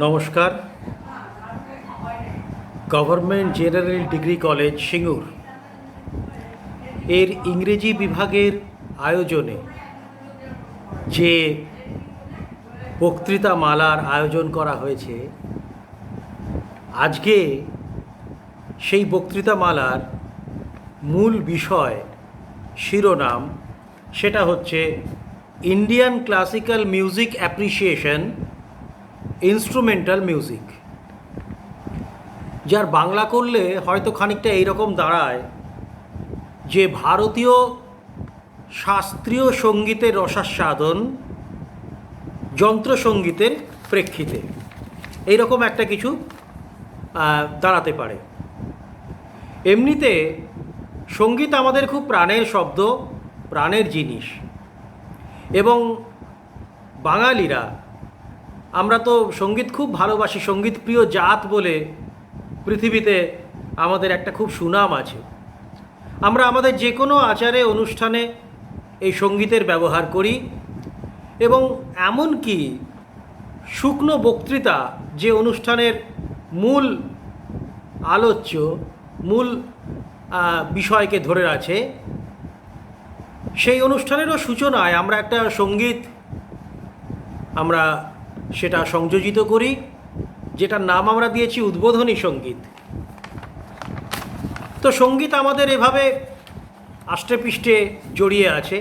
নমস্কার। Government general degree college Singur এর ইংরেজি বিভাগের আয়োজনে যে বক্তৃতা মালার আয়োজন করা হয়েছে, আজকে সেই বক্তৃতা মালার মূল বিষয় শিরোনাম সেটা হচ্ছে Indian classical music appreciation, instrumental music. যার বাংলা করলে হয়তো খানিকটা এইরকম দাঁড়ায় যে ভারতীয় শাস্ত্রীয় সঙ্গীতের রসাস্বাদন যন্ত্রসঙ্গীতের প্রেক্ষিতে, এইরকম একটা কিছু দাঁড়াতে পারে। এমনিতে সঙ্গীত আমাদের খুব প্রাণের শব্দ, প্রাণের জিনিস, এবং বাঙালিরা আমরা তো সঙ্গীত খুব ভালোবাসি। সঙ্গীত প্রিয় জাত বলে পৃথিবীতে আমাদের একটা খুব সুনাম আছে। আমরা আমাদের যে কোনো আচারে অনুষ্ঠানে এই সঙ্গীতের ব্যবহার করি, এবং এমনকি শুকনো বক্তৃতা যে অনুষ্ঠানের মূল আলোচ্য, মূল বিষয়কে ধরে আছে, সেই অনুষ্ঠানেরও সূচনায় আমরা একটা সঙ্গীত আমরা সেটা সংযোজিত করি, যেটার নাম আমরা দিয়েছি উদ্বোধনী সঙ্গীত। তো সঙ্গীত আমাদের এভাবে আষ্টেপৃষ্ঠে জড়িয়ে আছে,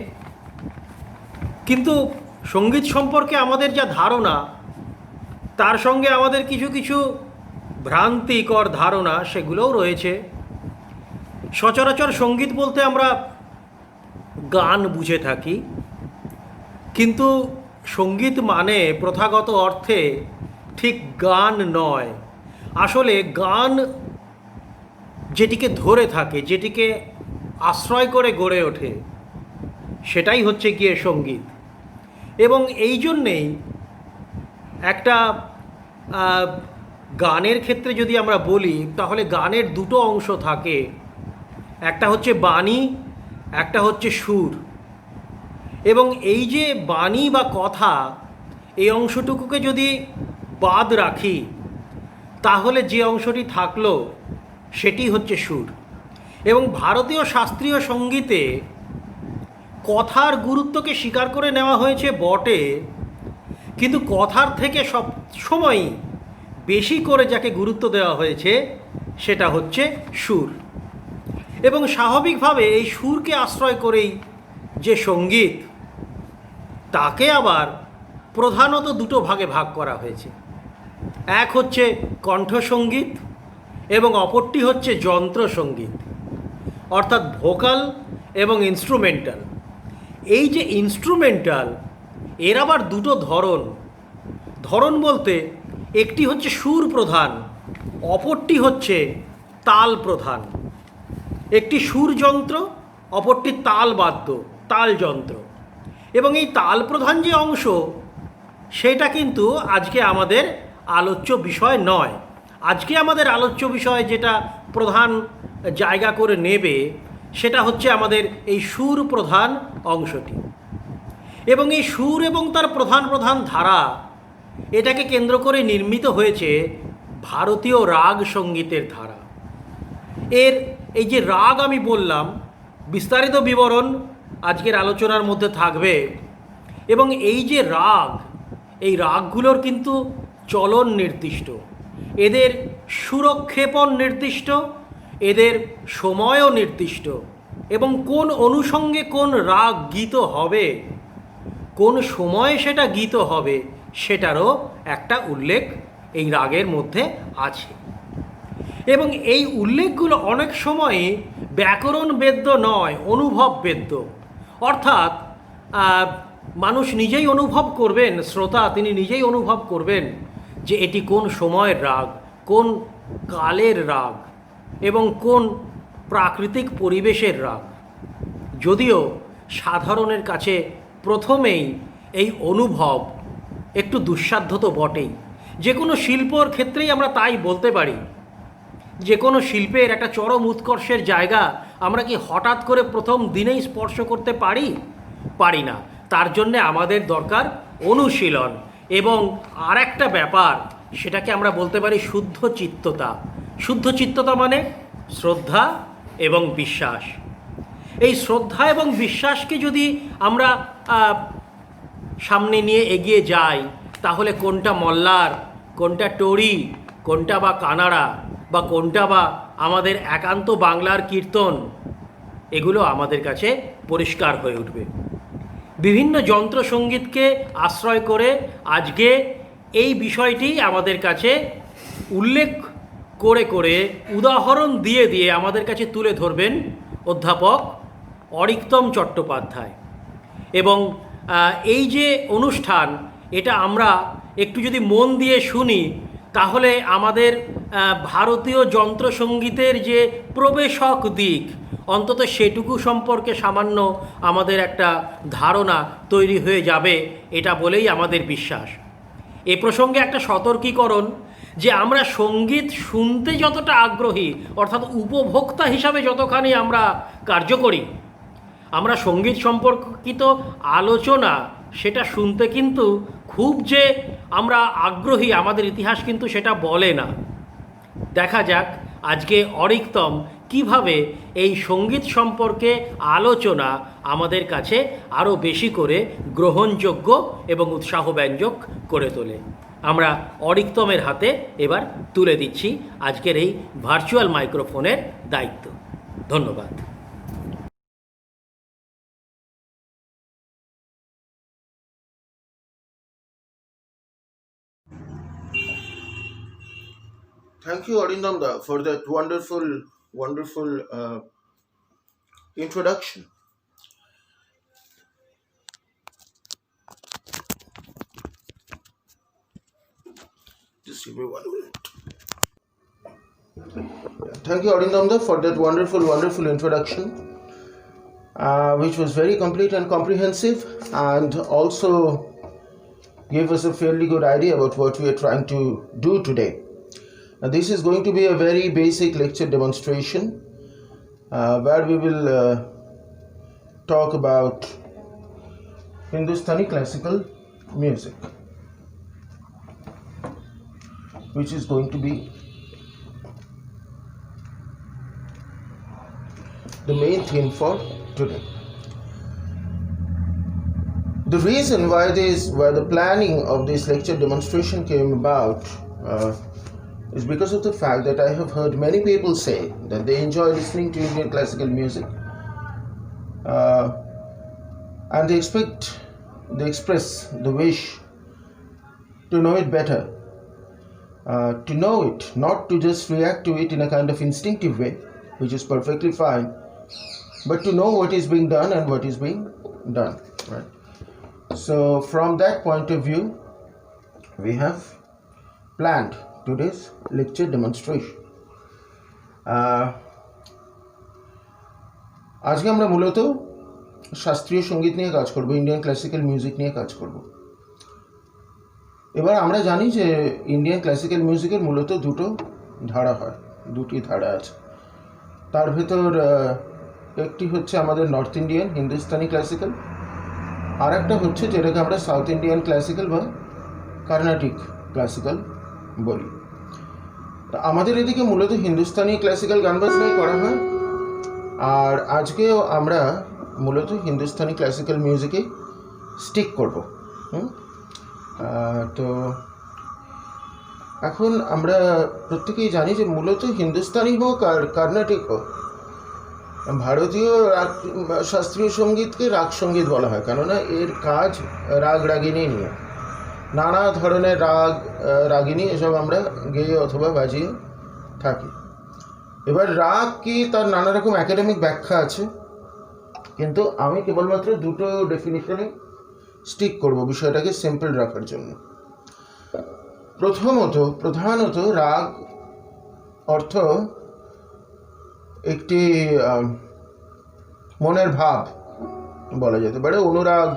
কিন্তু সঙ্গীত সম্পর্কে আমাদের যা ধারণা, তার সঙ্গে আমাদের কিছু কিছু ভ্রান্তিকর ধারণা সেগুলোও রয়েছে। সচরাচর সঙ্গীত বলতে আমরা গান বুঝে থাকি, কিন্তু সঙ্গীত মানে প্রথাগত অর্থে ঠিক গান নয়। আসলে গান যেটিকে ধরে থাকে, যেটিকে আশ্রয় করে গড়ে ওঠে, সেটাই হচ্ছে গিয়ে সঙ্গীত। এবং এই জন্যেই একটা গানের ক্ষেত্রে যদি আমরা বলি, তাহলে গানের দুটো অংশ থাকে, একটা হচ্ছে বাণী, একটা হচ্ছে সুর। এবং এই যে বাণী বা কথা, এই অংশটুকুকে যদি বাদ রাখি, তাহলে যে অংশটি থাকলো সেটি হচ্ছে সুর। এবং ভারতীয় শাস্ত্রীয় সঙ্গীতে কথার গুরুত্বকে স্বীকার করে নেওয়া হয়েছে বটে, কিন্তু কথার থেকে সব সময়ই বেশি করে যাকে গুরুত্ব দেওয়া হয়েছে সেটা হচ্ছে সুর। এবং স্বাভাবিকভাবে এই সুরকে আশ্রয় করেই যে সঙ্গীত, তাকে আবার প্রধানত দুটো ভাগে ভাগ করা হয়েছে। এক হচ্ছে কণ্ঠসঙ্গীত এবং অপরটি হচ্ছে যন্ত্রসঙ্গীত, অর্থাৎ ভোকাল এবং ইনস্ট্রুমেন্টাল। এই যে ইনস্ট্রুমেন্টাল, এর আবার দুটো ধরন বলতে একটি হচ্ছে সুর প্রধান, অপরটি হচ্ছে তাল প্রধান। একটি সুর যন্ত্র, অপরটি তাল বাদ্য, তাল যন্ত্র। এবং এই তাল প্রধান যে অংশ, সেটা কিন্তু আজকে আমাদের আলোচ্য বিষয় নয়। আজকে আমাদের আলোচ্য বিষয় যেটা প্রধান জায়গা করে নেবে, সেটা হচ্ছে আমাদের এই সুর প্রধান অংশটি। এবং এই সুর এবং তার প্রধান প্রধান ধারা, এটাকে কেন্দ্র করে নির্মিত হয়েছে ভারতীয় রাগ সঙ্গীতের ধারা। এর এই যে রাগ আমি বললাম, বিস্তারিত বিবরণ আজকের আলোচনার মধ্যে থাকবে। এবং এই যে রাগ, এই রাগগুলোর কিন্তু চলন নির্দিষ্ট, এদের সুরক্ষেপণ নির্দিষ্ট, এদের সময়ও নির্দিষ্ট, এবং কোন অনুষঙ্গে কোন রাগ গীত হবে, কোন সময়ে সেটা গীত হবে, সেটারও একটা উল্লেখ এই রাগের মধ্যে আছে। এবং এই উল্লেখগুলো অনেক সময়ই ব্যাকরণ বেদ্য নয়, অনুভব বেদ্য। অর্থাৎ মানুষ নিজেই অনুভব করবেন, শ্রোতা তিনি নিজেই অনুভব করবেন যে এটি কোন সময়ের রাগ, কোন কালের রাগ, এবং কোন প্রাকৃতিক পরিবেশের রাগ। যদিও সাধারণের কাছে প্রথমেই এই অনুভব একটু দুঃসাধ্য তো বটেই। যে কোনো শিল্পর ক্ষেত্রেই আমরা তাই বলতে পারি। যে কোনো শিল্পের একটা চরম উৎকর্ষের জায়গা আমরা কি হঠাৎ করে প্রথম দিনেই স্পর্শ করতে পারি না। তার জন্যে আমাদের দরকার অনুশীলন। এবং আর একটা ব্যাপার, সেটাকে আমরা বলতে পারি শুদ্ধ চিত্ততা। শুদ্ধ চিত্ততা মানে শ্রদ্ধা এবং বিশ্বাস। এই শ্রদ্ধা এবং বিশ্বাসকে যদি আমরা সামনে নিয়ে এগিয়ে যাই, তাহলে কোনটা মল্লার, কোনটা টরি, কোনটা বা কানাড়া, বা কোনটা বা আমাদের একান্ত বাংলার কীর্তন, এগুলো আমাদের কাছে পরিষ্কার হয়ে উঠবে। বিভিন্ন যন্ত্রসঙ্গীতকে আশ্রয় করে আজকে এই বিষয়টি আমাদের কাছে উল্লেখ করে করে উদাহরণ দিয়ে দিয়ে আমাদের কাছে তুলে ধরবেন অধ্যাপক অরিক্তম চট্টোপাধ্যায়। এবং এই যে অনুষ্ঠান, এটা আমরা একটু যদি মন দিয়ে শুনি, তাহলে আমাদের ভারতীয় যন্ত্রসঙ্গীতের যে প্রবেশক দিক, অন্তত সেটুকু সম্পর্কে সামান্য আমাদের একটা ধারণা তৈরি হয়ে যাবে, এটা বলেই আমাদের বিশ্বাস। এ প্রসঙ্গে একটা সতর্কীকরণ, যে আমরা সঙ্গীত শুনতে যতটা আগ্রহী, অর্থাৎ উপভোক্তা হিসাবে যতখানি আমরা কার্যকরী, আমরা সঙ্গীত সম্পর্কিত আলোচনা সেটা শুনতে কিন্তু খুব যে আমরা আগ্রহী, আমাদের ইতিহাস কিন্তু সেটা বলে না। দেখা যাক আজকে অরিক্তম কিভাবে এই সঙ্গীত সম্পর্কে আলোচনা আমাদের কাছে আরও বেশি করে গ্রহণযোগ্য এবং উৎসাহব্যঞ্জক করে তোলে। আমরা অরিক্তমের হাতে এবার তুলে দিচ্ছি আজকের এই ভার্চুয়াল মাইক্রোফোনের দায়িত্ব। ধন্যবাদ। Thank you, Arindamda, for that wonderful introduction. Just give me 1 minute. Thank you, Arindamda, for that wonderful introduction, which was very complete and comprehensive, and also gave us a fairly good idea about what we are trying to do today. Now, this is going to be a very basic lecture demonstration where we will talk about Hindustani classical music, which is going to be the main theme for today. The reason why the planning of this lecture demonstration came about is because of the fact that I have heard many people say that they enjoy listening to Indian classical music, and they express the wish to know it better, to know it, not to just react to it in a kind of instinctive way, which is perfectly fine, but to know what is being done and what is being done, right? So from that point of view, we have planned today's lecture demonstration. আজকে আমরা মূলত শাস্ত্রীয় সঙ্গীত নিয়ে কাজ করব, Indian classical music নিয়ে কাজ করব। এবার আমরা জানি যে ইন্ডিয়ান ক্লাসিক্যাল মিউজিকের মূলত দুটি ধারা আছে। তার ভেতর একটি হচ্ছে আমাদের নর্থ ইন্ডিয়ান হিন্দুস্তানি ক্লাসিক্যাল, আর একটা হচ্ছে যেটাকে আমরা সাউথ ইন্ডিয়ান ক্লাসিক্যাল বা কর্ণাটিক ক্লাসিক্যাল বলি। আমাদের এদিকে মূলত হিন্দুস্তানি ক্লাসিক্যাল গান বাজনাই করা হয়, আর আজকেও আমরা মূলত হিন্দুস্তানি ক্লাসিক্যাল মিউজিকে স্টিক করব। তো এখন আমরা প্রত্যেকেই জানি যে মূলত হিন্দুস্তানি হোক আর কর্ণাটিক হোক, ভারতীয় শাস্ত্রীয় সঙ্গীতকে রাগ সঙ্গীত বলা হয়, কেননা এর কাজ রাগ রাগিনী নিয়ে। নানা ধরনের রাগিনী এসব আমরা গেয়ে অথবা বাজিয়ে থাকি। এবার রাগ কি, তার নানা রকম একাডেমিক ব্যাখ্যা আছে, কিন্তু আমি কেবলমাত্র দুটো ডেফিনিশনে স্টিক করব বিষয়টাকে সিম্পল রাখার জন্য। প্রধানত রাগ অর্থ একটি মনের ভাব বলা যেতে পারে। অনুরাগ,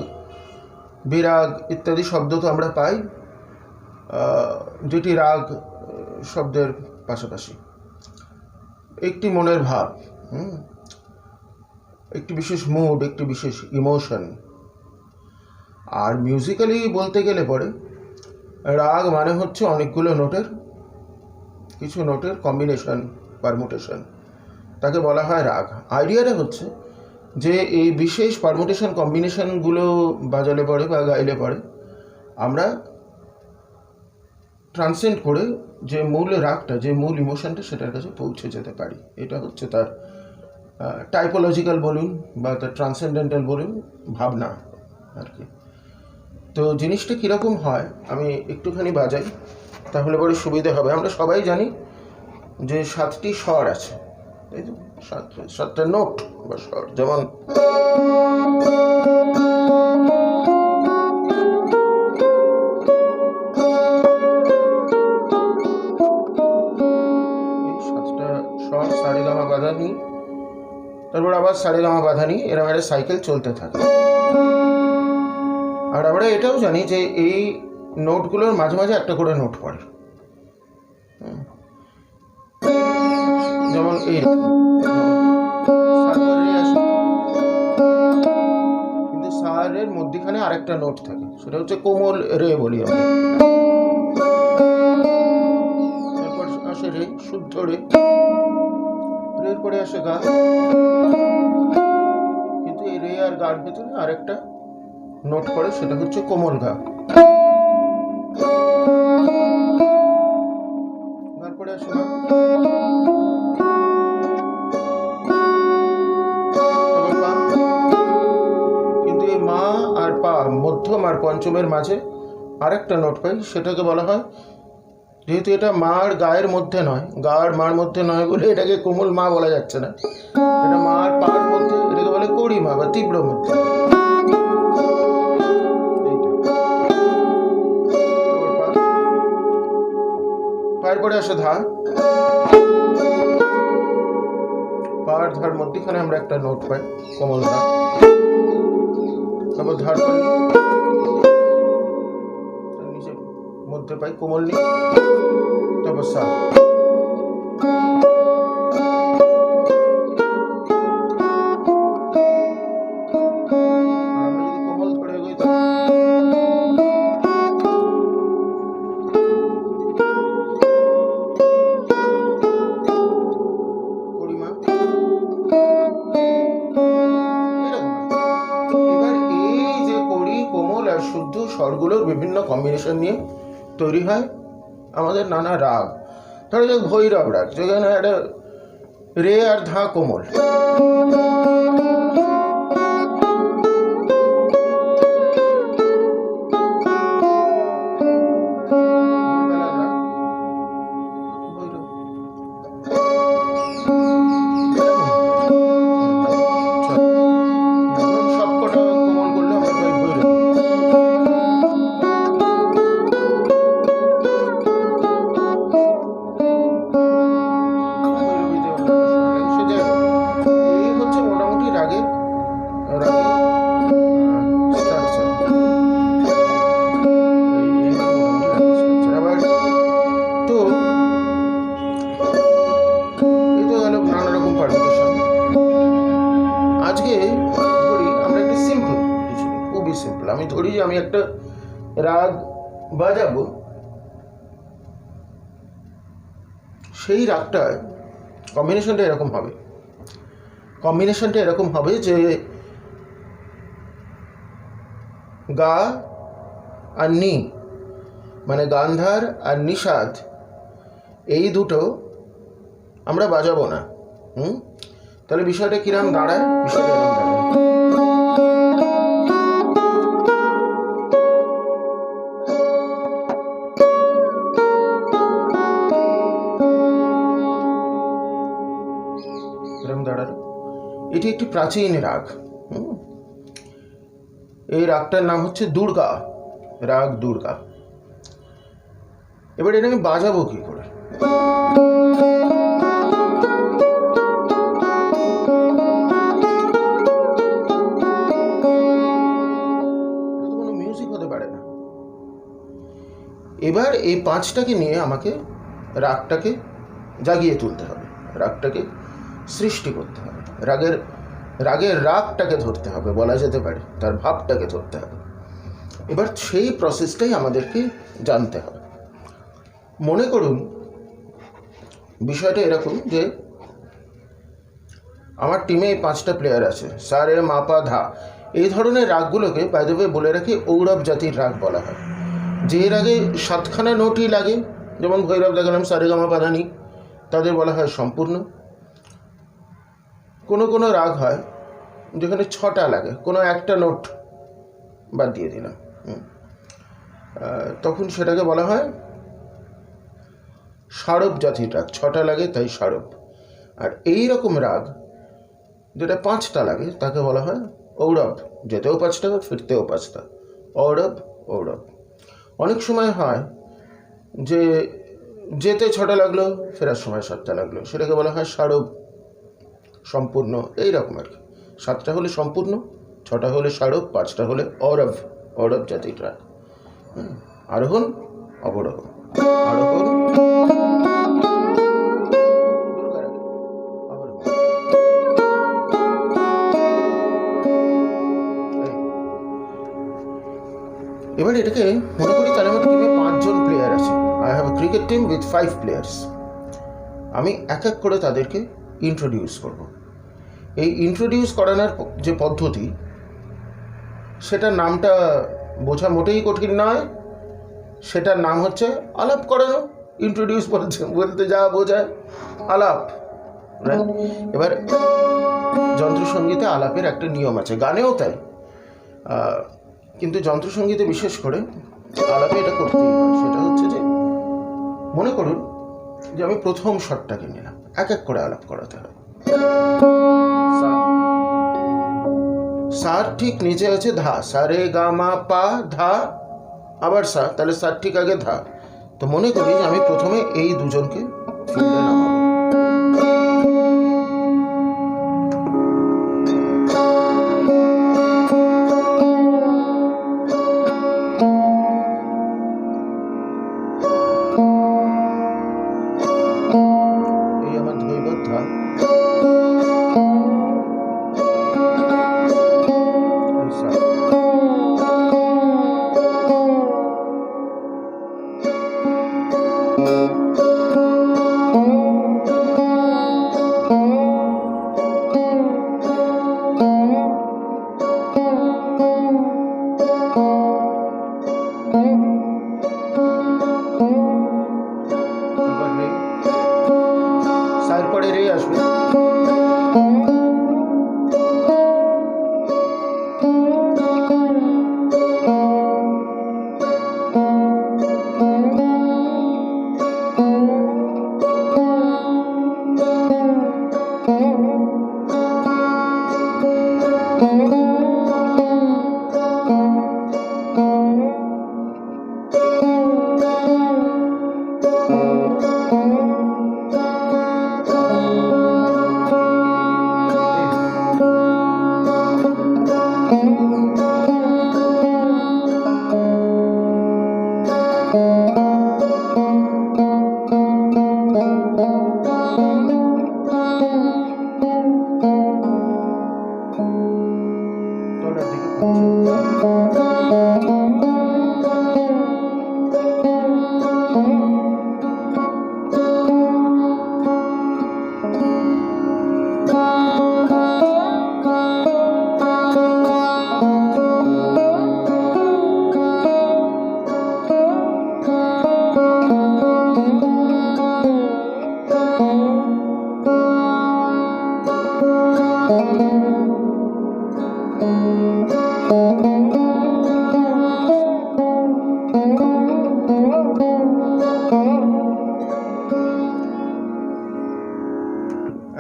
বিরাগ ইত্যাদি শব্দ তো আমরা পাই দুটি রাগ শব্দের পাশাপাশি। একটি মনের ভাব, একটি বিশেষ মুড, একটি বিশেষ ইমোশন। আর মিউজিক্যালি বলতে গেলে পরে রাগ মানে হচ্ছে অনেকগুলো নোটের কিছু নোটের কম্বিনেশন, পারমুটেশন, তাকে বলা হয় রাগ। আইডিয়াটা হচ্ছে যে এই বিশেষ পারমুটেশন কম্বিনেশনগুলো বাজালে পরে বা গাইলে পরে আমরা ট্রান্সেন্ড করে যে মূল রাগটা, যে মূল ইমোশনটা, সেটার কাছে পৌঁছে যেতে পারি। এটা হচ্ছে তার টাইপোলজিক্যাল বলুন বা তার ট্রান্সেন্ডেন্টাল বলুন ভাবনা আর কি। তো জিনিসটা কীরকম হয় আমি একটুখানি বাজাই, তাহলে বড় সুবিধে হবে। আমরা সবাই জানি যে 7টি স্বর আছে, তাই তো? 7টা নোট বা স্বর, যেমন এই 7টা স্বর সারেগামা বাঁধানি, তারপর আবার সারেগামা বাঁধানি, এরকম একটা সাইকেল চলতে থাকে। আর আমরা এটাও জানি যে এই নোটগুলোর মাঝে মাঝে একটা করে নোট পড়ে, যেমন এই কিন্তু সারের মধ্যখানে আরেকটা নোট থাকে, সেটা হচ্ছে কোমল রে বলি আমরা। তারপর আসে রে, শুদ্ধ রে, রের পরে আসে গা, কিন্তু এই রে আর গার ভেতরে আরেকটা নোট পড়ে, সেটা হচ্ছে কোমল গা। তারপরে আসে মা, তারপর পা। কিন্তু এই মা আর পা, মধ্যম আর পঞ্চমের মাঝে আরেকটা নোট পাই, সেটাকে বলা হয়, যেহেতু এটা মার গায়ের মধ্যে নয়, গা আর মার মধ্যে নয় বলে এটাকে কোমল মা বলা যাচ্ছে না, এটা মা আর পার মধ্যে, এটাকে বলে কড়ি মা বা তীব্র মধ্যে। পায়ের পরে আসে ধা, পার ধার মধ্যখানে আমরা একটা নোট পাই, কোমল ধা। তারপর ধার পাই, নিচে মধ্যে পাই কোমল নি, তারপর সা। আমরা যদি কোমল ধরে এগোই করিমা, এবার এই যে কড়ি, কোমল আর শুদ্ধ স্বরগুলোর বিভিন্ন কম্বিনেশন নিয়ে তৈরি হয় আমাদের নানা রাগ। ধরো যে ভৈরব রাগ, যেখানে একটা রে আর ধা কোমল, সবকটা কোমল করলে আমরা পাই ভৈরব। এই হচ্ছে মোটামুটি রাগের স্ট্রাকচার। আবার তো এই তো গেল নানা রকম পারমিটেশন। আজকে ধরি আমরা একটা সিম্পল কিছু, খুবই সিম্পল। আমি ধরি যে আমি একটা রাগ বাজাবো, সেই রাগটা কম্বিনেশনটা এরকম হবে যে গা আর নি, মানে গান্ধার আর নিষাদ, এই দুটো আমরা বাজাবো না। তাহলে বিষয়টা কিরম দাঁড়ায়? বিষয়টা এরকম দাঁড়ায়, এরকম দাঁড়ালো। এটি একটি প্রাচীন রাগ। এই রাগটার নাম হচ্ছে দুর্গা, রাগ দুর্গা। এবার এটা আমি বাজাবো কি করে? কোনো মিউজিক হতে পারে না। এবার এই 5টাকে নিয়ে আমাকে রাগটাকে জাগিয়ে তুলতে হবে, রাগটাকে সৃষ্টি করতে হবে, রাগের রাগটাকে ধরতে হবে, বলা যেতে পারে তার ভাবটাকে ধরতে হবে। এবার সেই প্রসেসটাই আমাদেরকে জানতে হবে। মনে করুন বিষয়টা এরকম যে আমার টিমে 5টা প্লেয়ার আছে, সা রে মা পা ধা, এই ধরনের রাগগুলোকে বাই দ্য ওয়ে বলে রাখি ঔড়ব জাতির রাগ বলা হয়। যে রাগে 7খানা নোটই লাগে, যেমন ভৈরব দেখালাম সা রে গা মা পা ধা নি, তাদের বলা হয় সম্পূর্ণ। কোনো রাগ হয় যেখানে 6টা লাগে, কোনো একটা নোট বাদ দিয়ে দিলাম, তখন সেটাকে বলা হয় ষাড়ব জাতির রাগ, 6টা লাগে তাই ষাড়ব। আর এই রকম রাগ যেটা 5টা লাগে তাকে বলা হয় ঔড়ব, যেতেও 5টা ফিরতেও 5টা, ঔড়ব ঔড়ব। অনেক সময় হয় যে যেতে 6টা লাগলো, ফেরার সময় 7টা লাগলো, সেটাকে বলা হয় ষাড়ব সম্পূর্ণ। এইরকম আর কি, 7টা হলে সম্পূর্ণ, 6টা হলে ষাড়ব, 5টা হলে ঔড়ব, ঔড়ব জাতির রাগ। আরোহণ অবরোহণ, আরোহণ অবরোহণ। এবার এটাকে মনে করি তাহলে আমার টিমে 5 জন প্লেয়ার আছে। I have a cricket team with 5 players. আমি এক এক করে তাদেরকে ইন্ট্রোডিউস করব। এই ইন্ট্রোডিউস করানোর যে পদ্ধতি, সেটার নামটা বোঝা মোটেই কঠিন নয়। সেটার নাম হচ্ছে আলাপ করানো। ইন্ট্রোডিউস বলতে যা বোঝায় আলাপ। এবার যন্ত্রসঙ্গীতে আলাপের একটা নিয়ম আছে, গানেও তাই, কিন্তু যন্ত্রসঙ্গীতে বিশেষ করে আলাপে এটা করতেই হয়। সেটা হচ্ছে যে মনে করুন যে আমি প্রথম শটটাকে নিলাম, এক এক করে আলাপ করাতে হয়। সার ঠিক নিচে আছে ধা, সা রে গা মা পা ধা, আবার সা, তাহলে সার ঠিক আগে ধা। তো মনে করি যে আমি প্রথমে এই দুজনকে ফিল্ডে নামাবো। এই আমার ধৈবত ধা, এই সা। এবার রে, সার পরে রে আসবে। তলার দিকে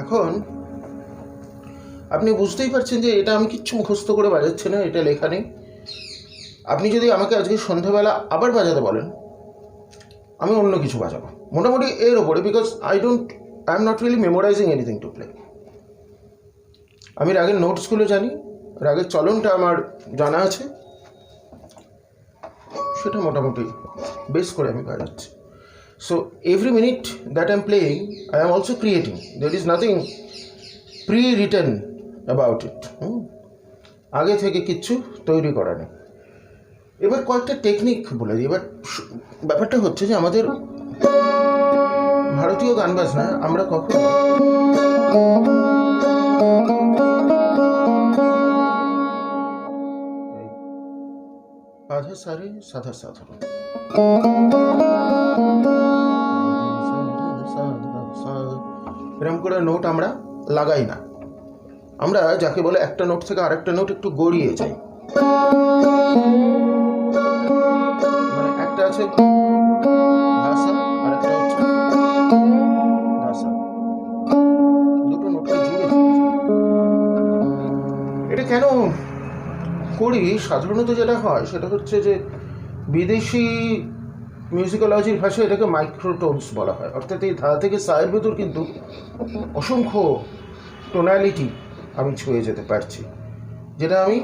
এখন আপনি বুঝতেই পারছেন যে এটা আমি কিচ্ছু মুখস্থ করে বাজাচ্ছি না, এটা লেখা নেই। আপনি যদি আমাকে আজকে সন্ধ্যাবেলা আবার বাজাতে বলেন, আমি অন্য কিছু বাজাবো মোটামুটি এর ওপরে, because I am not really memorising anything to play. আমি রাগের নোটসগুলো জানি, রাগের চলনটা আমার জানা আছে, সেটা মোটামুটি বেস করে আমি বাজাচ্ছি। So every minute that I'm playing, I am also creating. There is nothing pre-written about it. আগে থেকে কিচ্ছু তৈরি করা নেই। এবার কয়েকটা টেকনিক বলে দিই। এবার ব্যাপারটা হচ্ছে যে আমাদের ভারতীয় গান বাজনা আমরা কখনো সাধা সারে সাধা সাধা এরকম করে নোট আমরা লাগাই না। আমরা যাকে বলে একটা নোট থেকে আরেকটা নোট একটু গড়িয়ে যাই। মানে একটা আছে ধাসা আর একটা হচ্ছে ধাসা, দুটো নোটকে জুড়ে জুড়ে। এটা কেন করি? সাধারণত যেটা হয় সেটা হচ্ছে যে বিদেশি মিউজিকোলজির ভাষায় এটাকে মাইক্রোটোনস বলা হয়। অর্থাৎ এই ধা থেকে সায়ের ভেতর কিন্তু অসংখ্য টোনালিটি আমি ছুঁয়ে যেতে পারছি, যেটা আমি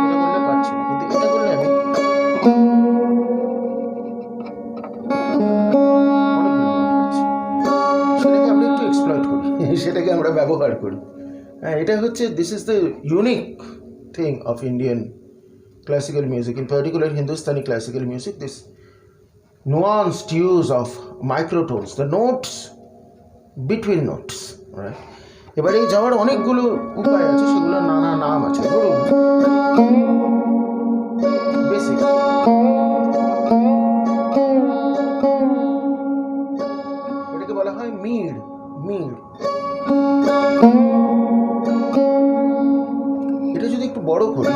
এটা করলে পারছি না। কিন্তু এটা করলে আমি সেটাকে আমরা একটু এক্সপ্লয়েট করি, সেটাকে আমরা ব্যবহার করি। হ্যাঁ, এটা হচ্ছে this is the unique thing of Indian classical music, in particular Hindustani classical music, this nuanced use of microtones, the notes between notes, right? এবারে যাওয়ার অনেকগুলো উপায় আছে, সেগুলো নানা নাম আছে। ধরুন বেসিক, এটাকে বলা হয় মিড। মিড এটা যদি একটু বড় করি,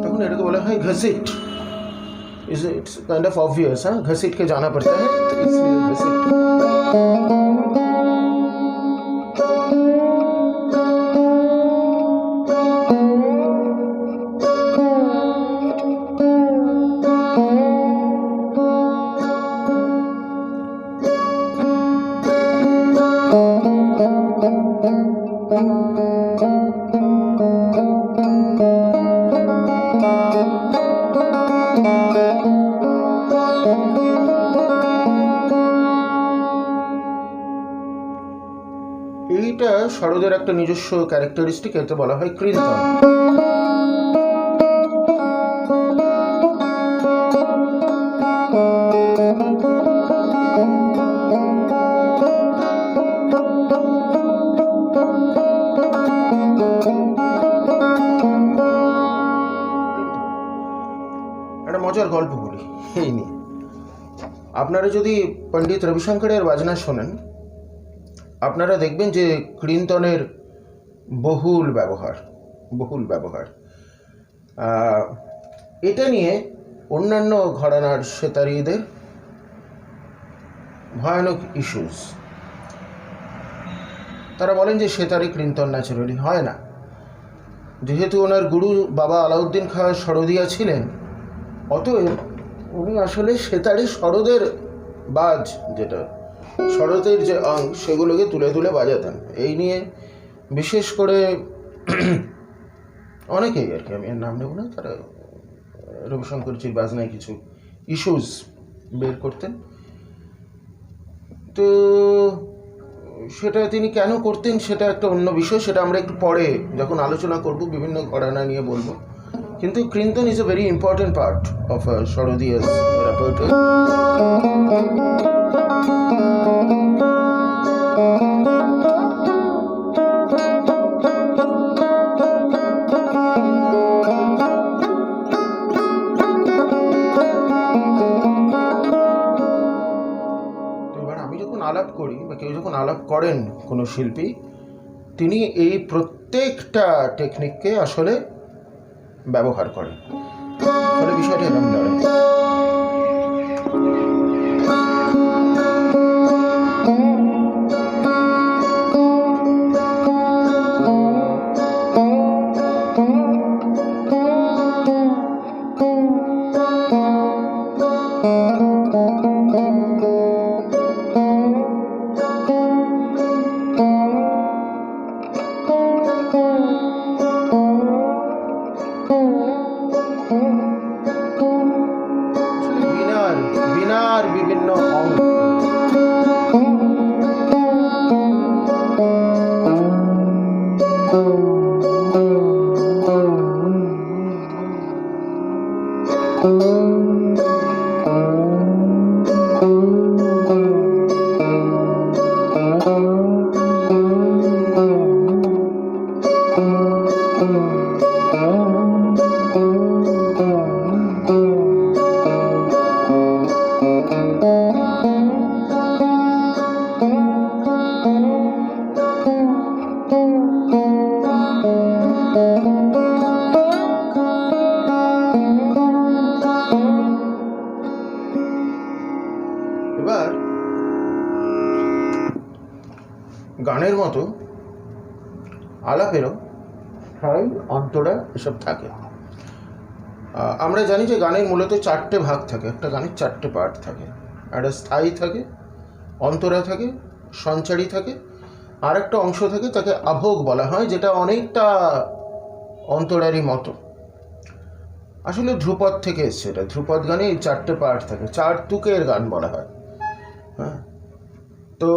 तখন এটাকে বলা হয় घसीट। इट्स काइंड ऑफ ऑब्वियस, हाँ, घसीट के जाना पड़ता है, तो इसलिए घसीट। এইটা সরোদের একটা নিজস্ব ক্যারেক্টারিস্টিক, এতে বলা হয় কৃন্তন। একটা মজার গল্প বলি এই নিয়ে। আপনারা যদি পণ্ডিত রবিশঙ্করের বাজনা শোনেন, আপনারা দেখবেন যে কৃন্তনের বহুল ব্যবহার। এটা নিয়ে অন্যান্য ঘরানার সেতারিদের ভয়ানক ইস্যুস। তারা বলেন যে সেতারি কৃন্তন ন্যাচারালি হয় না। যেহেতু ওনার গুরু বাবা আলাউদ্দিন খাঁ সরোদিয়া ছিলেন, অতএব উনি আসলে সেতারি সরোদের বাজ, যেটা শরতের যে অঙ্ক, সেগুলোকে তুলে তুলে বাজাতেন। এই নিয়ে বিশেষ করে অনেকেই, আর কি, আমি এর নাম নেব না, তারা রবিশঙ্করজির বাজনায় কিছু ইস্যুস বের করতেন। তো সেটা তিনি কেন করতেন সেটা একটা অন্য বিষয়, সেটা আমরা একটু পরে যখন আলোচনা করব বিভিন্ন ঘরানা নিয়ে বলবো। কিন্তু krintan is a very important part of সরোদিয়াস রেপার্টরি। আলাপ করি বা কেউ যখন আলাপ করেন কোনো শিল্পী, তিনি এই প্রত্যেকটা টেকনিককে আসলে ব্যবহার করেন। ফলে বিষয়টা এরকম দাঁড়ায়। এবার গানের মতো আলাপেরও স্থায়ী, অন্তরা এসব থাকে। আমরা জানি যে গানের মূলত 4টে ভাগ থাকে, একটা গানের 4টে পার্ট থাকে। একটা স্থায়ী থাকে, অন্তরা থাকে, সঞ্চারী থাকে, আর একটা অংশ থাকে তাকে আভোগ বলা হয়, যেটা অনেকটা অন্তরারই মতো। আসলে ধ্রুপদ থেকে এসছে এটা। ধ্রুপদ গানে এই 4টে পার্ট থাকে, 4 তুকের গান বলা হয়। হ্যাঁ, তো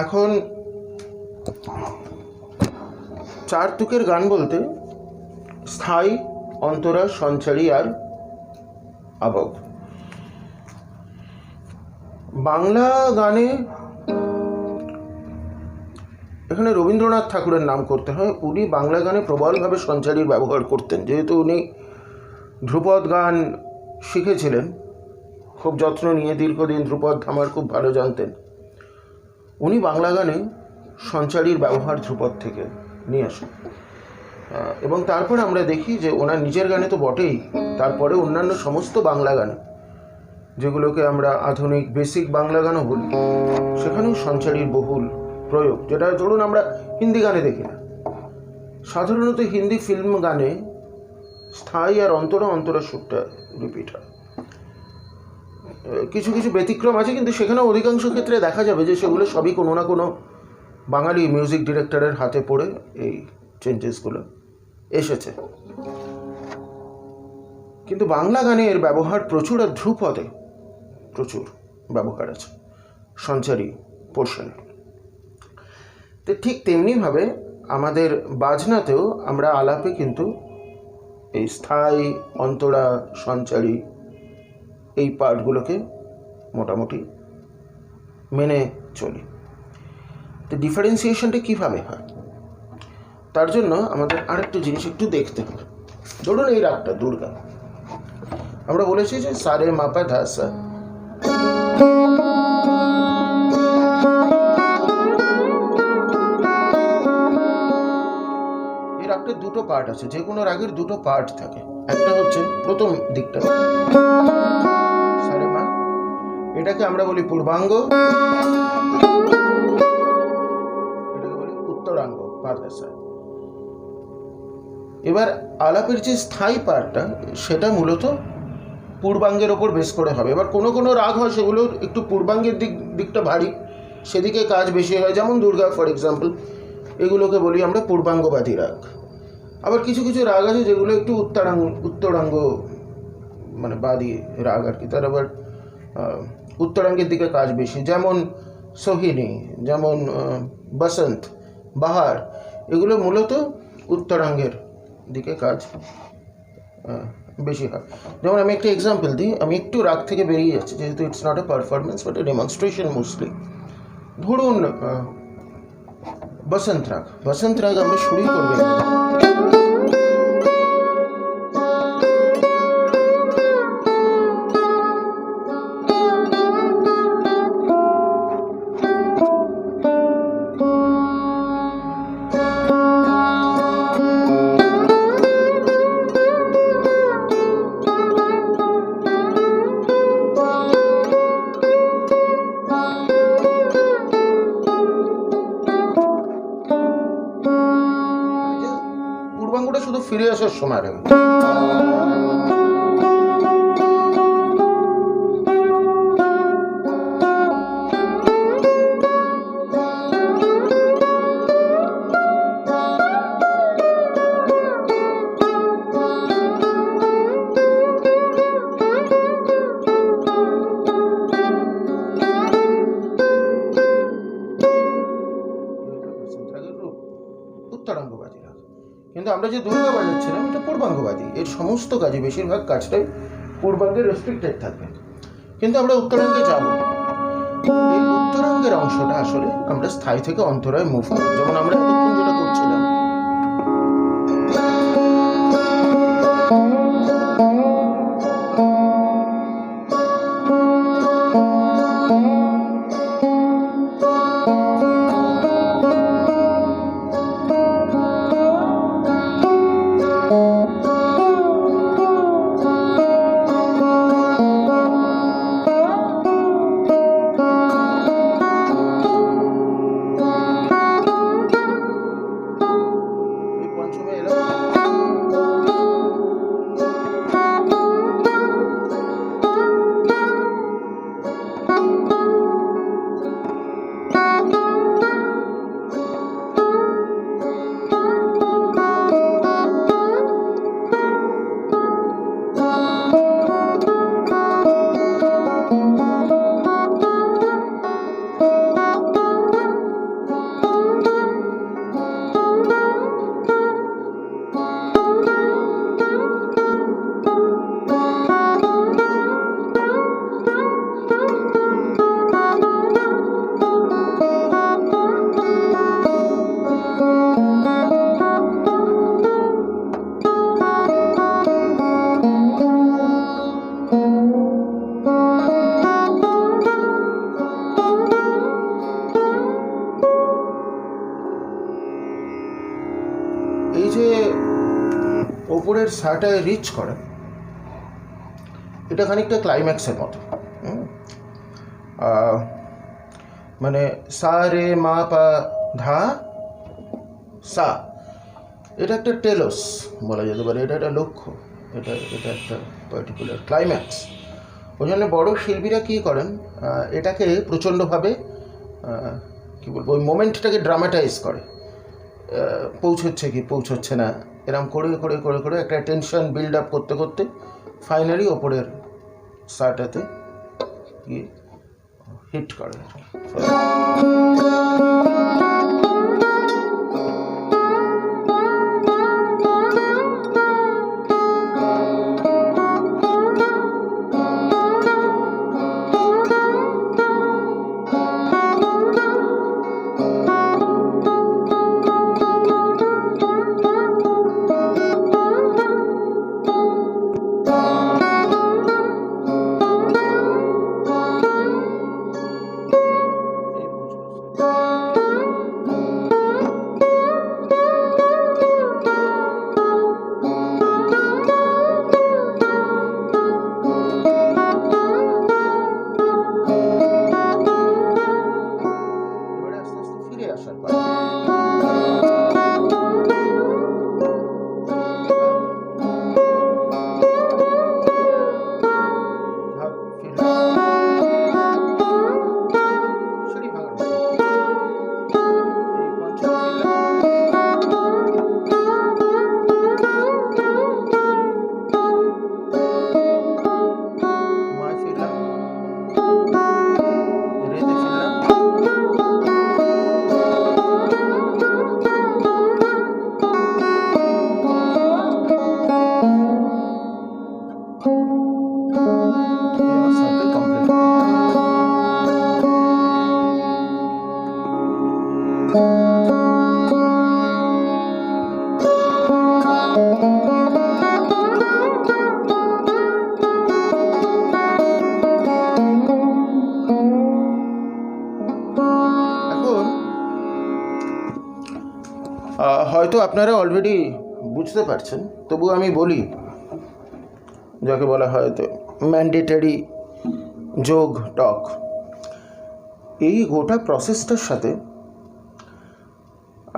এখন 4 তুকের গান বলতে স্থায়ী, অন্তরা, সঞ্চারী আর আবগ। বাংলা গানে এখানে রবীন্দ্রনাথ ঠাকুরের নাম করতে হয়। উনি বাংলা গানে প্রবলভাবে সঞ্চারীর ব্যবহার করতেন, যেহেতু উনি ধ্রুপদ গান শিখেছিলেন খুব যত্ন নিয়ে, দীর্ঘদিন ধ্রুপদ ধামার খুব ভালো জানতেন। উনি বাংলা গানে সঞ্চারীর ব্যবহার ধ্রুপদ থেকে নিয়ে আসেন। এবং তারপর আমরা দেখি যে ওনার নিজের গানে তো বটেই, তারপরে অন্যান্য সমস্ত বাংলা গানে, যেগুলোকে আমরা আধুনিক বেসিক বাংলা গানও বলি, সেখানেও সঞ্চারীর বহুল প্রয়োগ, যেটা ধরুন আমরা হিন্দি গানে দেখি না। সাধারণত হিন্দি ফিল্ম গানে স্থায়ী আর অন্তরা সুরটা রিপিট হয়। কিছু কিছু ব্যতিক্রম আছে, কিন্তু সেখানেও অধিকাংশ ক্ষেত্রে দেখা যাবে যে সেগুলো সবই কোনো না কোনো বাঙালি মিউজিক ডিরেক্টরের হাতে পড়ে এই চেঞ্জেসগুলো এসেছে। কিন্তু বাংলা গানে এর ব্যবহার প্রচুর, আর ধ্রুপদে প্রচুর ব্যবহার আছে সঞ্চারী পোর্শনে। তো ঠিক তেমনিভাবে আমাদের বাজনাতেও আমরা আলাপে কিন্তু এই স্থায়ী, অন্তরা, সঞ্চারী এই পার্টগুলোকে মোটামুটি মেনে চলি। তো ডিফারেন্সিয়েশনটা কীভাবে হয়, তার জন্য আমাদের আরেকটা জিনিস একটু দেখতে হবে। ধরুন এই রাগটা দুর্গা, আমরা বলেছি যে সারে মাপা ধা সা। এই রাগটার দুটো পার্ট আছে, যে কোনো রাগের দুটো পার্ট থাকে। একটা হচ্ছে প্রথম দিকটা সারে মা, এটাকে আমরা বলি পূর্বাঙ্গ, এটাকে বলি উত্তরাঙ্গ পাধাসা। এবার আলাপের যে স্থায়ী পার্টটা, সেটা মূলত পূর্বাঙ্গের ওপর বেস করে হবে। এবার কোনো কোনো রাগ হয় সেগুলোর একটু পূর্বাঙ্গের দিকটা ভারী, সেদিকে কাজ বেশি হয়, যেমন দুর্গা ফর এক্সাম্পল, এগুলোকে বলি আমরা পূর্বাঙ্গবাদী রাগ। আবার কিছু কিছু রাগ আছে যেগুলো একটু উত্তরাঙ্গ মানে বাদী রাগ আর কি, তার আবার উত্তরাঙ্গের দিকে কাজ বেশি, যেমন সোহিনী, যেমন বসন্ত, বাহার, এগুলো মূলত উত্তরাঙ্গের দিকে কাজ বেশি হয়। যেমন আমি একটা এক্সাম্পল দিই, আমি একটু রাগ থেকে বেরিয়ে যাচ্ছি, যেহেতু it's not a performance but A demonstration mostly. ধরুন বসন্ত রাগ আমরা শুরুই করবো। পূর্বাঙ্গটা শুধু ফিরে আসার সময় লাগে। উত্তরাঙ্গবাদী রাগ। কিন্তু আমরা যে দুর্গা বাজাচ্ছিলাম এটা পূর্বাঙ্গবাদী, এর সমস্ত কাজে বেশিরভাগ কাজটাই পূর্বাঙ্গে রেস্ট্রিক্টেড থাকবে, কিন্তু আমরা উত্তরাঙ্গে যাব। এই উত্তরাঙ্গের অংশটা আসলে আমরা স্থায়ী থেকে অন্তরায় মুভ করি, যেমন আমরা এতক্ষণ যেটা করছিলাম। উপরের সাটায় রিচ করে, এটা খানিকটা ক্লাইম্যাক্সের মতো। মানে সা রে মা পা ধা সা, এটা একটা টেলোস বলা যেতে পারে, এটা একটা লক্ষ্য, এটা একটা পার্টিকুলার ক্লাইম্যাক্স। ওই জন্য বড় শিল্পীরা কী করেন, এটাকে প্রচণ্ডভাবে কী বলবো, ওই মোমেন্টটাকে ড্রামাটাইজ করে, পৌঁছচ্ছে কি পৌঁছচ্ছে না, এরম করে করে করে করে একটা টেনশন বিল্ড আপ করতে করতে ফাইনালি ওপরের সাটাতে গিয়ে হিট করে। এবারে আস্তে আস্তে ফিরে আসার পর সিঁড়ি ভাঙার মতো এই পঞ্চমী ফিরলাম, মায় ফিরলাম, রেতে ফিরলাম, এই আমার সার্কেল কমপ্লিট। এখন হয়তো আপনারা অলরেডি বুঝতে পারছেন, তবু আমি বলি, যাকে বলা হয় তো ম্যান্ডেটারি যোগ টক, এই গোটা প্রসেসটার সাথে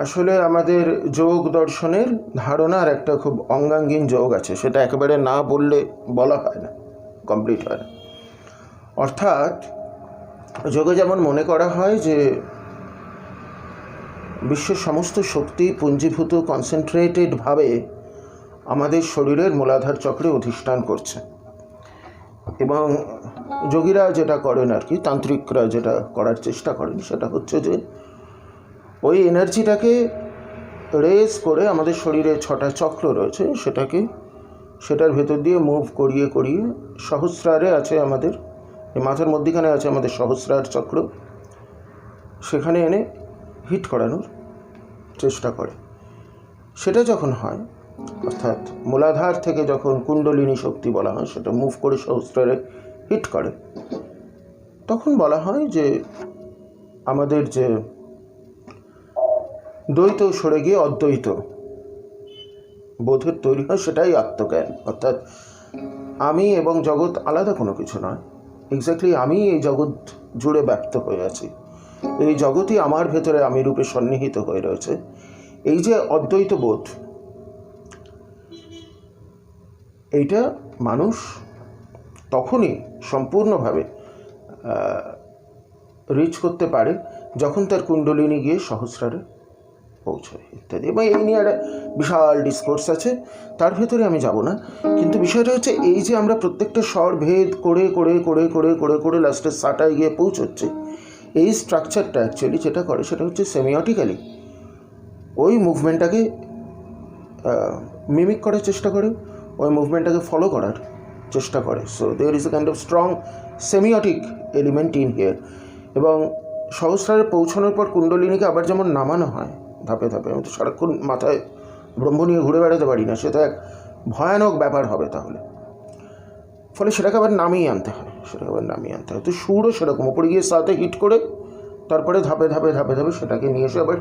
আসলে আমাদের যোগ দর্শনের ধারণার একটা খুব অঙ্গাঙ্গীন যোগ আছে, সেটা একেবারে না বললে বলা হয় না, কমপ্লিট হয় না। অর্থাৎ যোগে যেমন মনে করা হয় যে বিশ্বের সমস্ত শক্তি পুঞ্জীভূত কনসেন্ট্রেটেডভাবে আমাদের শরীরের মূলাধার চক্রে অধিষ্ঠান করছে, এবং যোগীরা যেটা করেন আর কি, তান্ত্রিকরা যেটা করার চেষ্টা করেন সেটা হচ্ছে যে ওই এনার্জিটাকে রেজ করে আমাদের শরীরে 6টা চক্র রয়েছে, সেটার ভেতর দিয়ে মুভ করিয়ে করিয়ে সহস্রারে আছে আমাদের, এই মাথার মধ্যিখানে আছে আমাদের সহস্রার চক্র, সেখানে এনে হিট করানোর চেষ্টা করে। সেটা যখন হয়, অর্থাৎ মূলাধার থেকে যখন কুণ্ডলিনী শক্তি বলা হয়, সেটা মুভ করে সহস্রারে হিট করে, তখন বলা হয় যে আমাদের যে দ্বৈত সরে গিয়ে অদ্বৈত বোধের তৈরি হয়, সেটাই আত্মজ্ঞান। অর্থাৎ আমি এবং জগৎ আলাদা কোনো কিছু নয়, এক্স্যাক্টলি আমি এই জগৎ জুড়ে ব্যপ্ত হয়ে আছি, এই জগৎই আমার ভেতরে আমি রূপে সন্নিহিত হয়ে রয়েছে। এই যে অদ্বৈত বোধ, এইটা মানুষ তখনই সম্পূর্ণভাবে রিচ করতে পারে যখন তার কুণ্ডলিনী গিয়ে সহস্রারে পৌঁছয় ইত্যাদি। এবং এই নিয়ে একটা বিশাল ডিসকোর্স আছে, তার ভেতরে আমি যাব না। কিন্তু বিষয়টা হচ্ছে এই যে আমরা প্রত্যেকটা স্বর ভেদ করে করে করে করে করে করে লাস্টের সাটায় গিয়ে পৌঁছচ্ছি, এই স্ট্রাকচারটা অ্যাকচুয়ালি যেটা করে সেটা হচ্ছে সেমিওটিক্যালি ওই মুভমেন্টটাকে মিমিক করার চেষ্টা করে, ওই মুভমেন্টটাকে ফলো করার চেষ্টা করে। So there is a kind of strong semiotic element in here. এবং সহস্রারে পৌঁছানোর পর কুণ্ডলিনীকে আবার যেমন নামানো হয় ধাপে ধাপে, আমি তো সারাক্ষণ মাথায় ব্রহ্ম নিয়ে ঘুরে বেড়াতে পারি না, সেটা এক ভয়ানক ব্যাপার হবে তাহলে। ফলে সেটাকে আবার নামিয়ে আনতে হয়, তো সুরও সেরকম ওপরে গিয়ে সাথে হিট করে তারপরে ধাপে ধাপে ধাপে ধাপে সেটাকে নিয়ে এসে আবার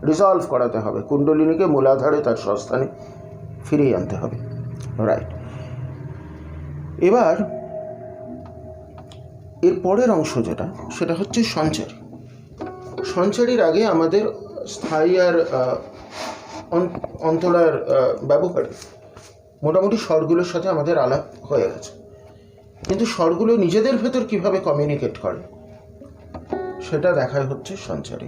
রিজলভ করাতে হবে, কুণ্ডলিনীকে মূলাধারে তার স্বস্থানে ফিরিয়ে আনতে হবে। রাইট। এবার এর পরের অংশ যেটা, সেটা হচ্ছে সঞ্চারী। সঞ্চারীর আগে আমাদের স্থায়ী আর অন্তরার ব্যবহারে মোটামুটি স্বরগুলোর সাথে আমাদের আলাপ হয়ে গেছে, কিন্তু স্বরগুলো নিজেদের ভেতর কিভাবে কমিউনিকেট করে সেটা দেখায় হচ্ছে সঞ্চারী।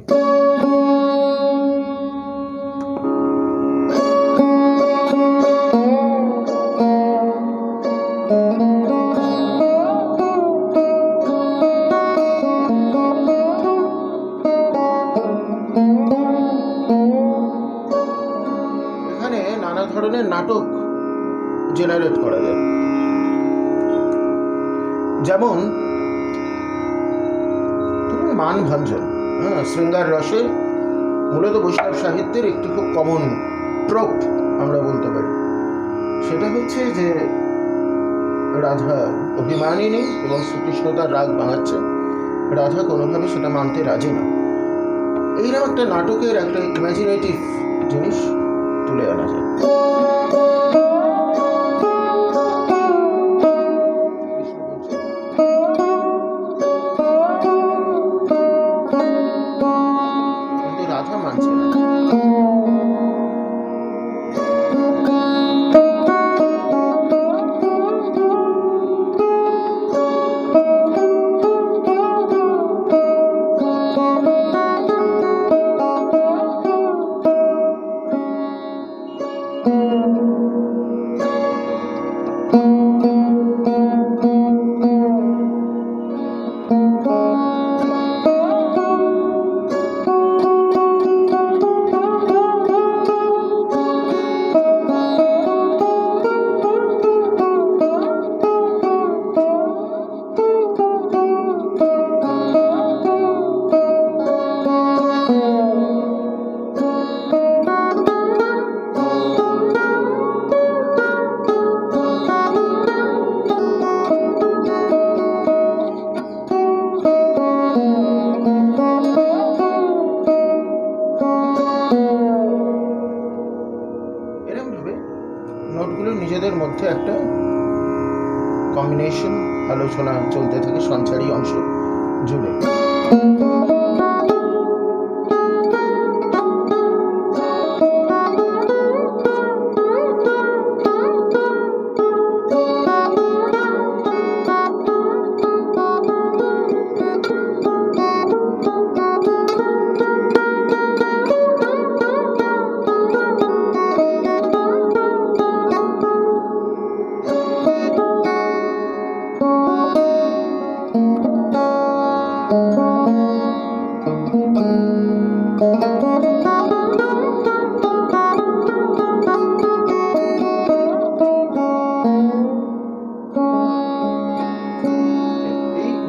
এখানে নানা ধরনের নাটক জেনারেট করা যায়, যেমন ধরুন মানভঞ্জন, শৃঙ্গার রসে মূলত বৈষ্ণব সাহিত্যের একটি খুব কমন ট্রোপ আমরা বলতে পারি। সেটা হচ্ছে যে রাধা অভিমানিনী এবং শ্রীকৃষ্ণ তার রাগ ভাঙাচ্ছে, রাধা কোনোভাবে সেটা মানতে রাজি না। এইরকম একটা নাটকের একটা ইমাজিনেটিভ জিনিস তুলে আনা যায়। কিন্তু রাধা মানছে না। নোটগুলো নিজেদের মধ্যে একটা কম্বিনেশন আলোচনা চলতে থাকে সঞ্চারী অংশ জুড়ে।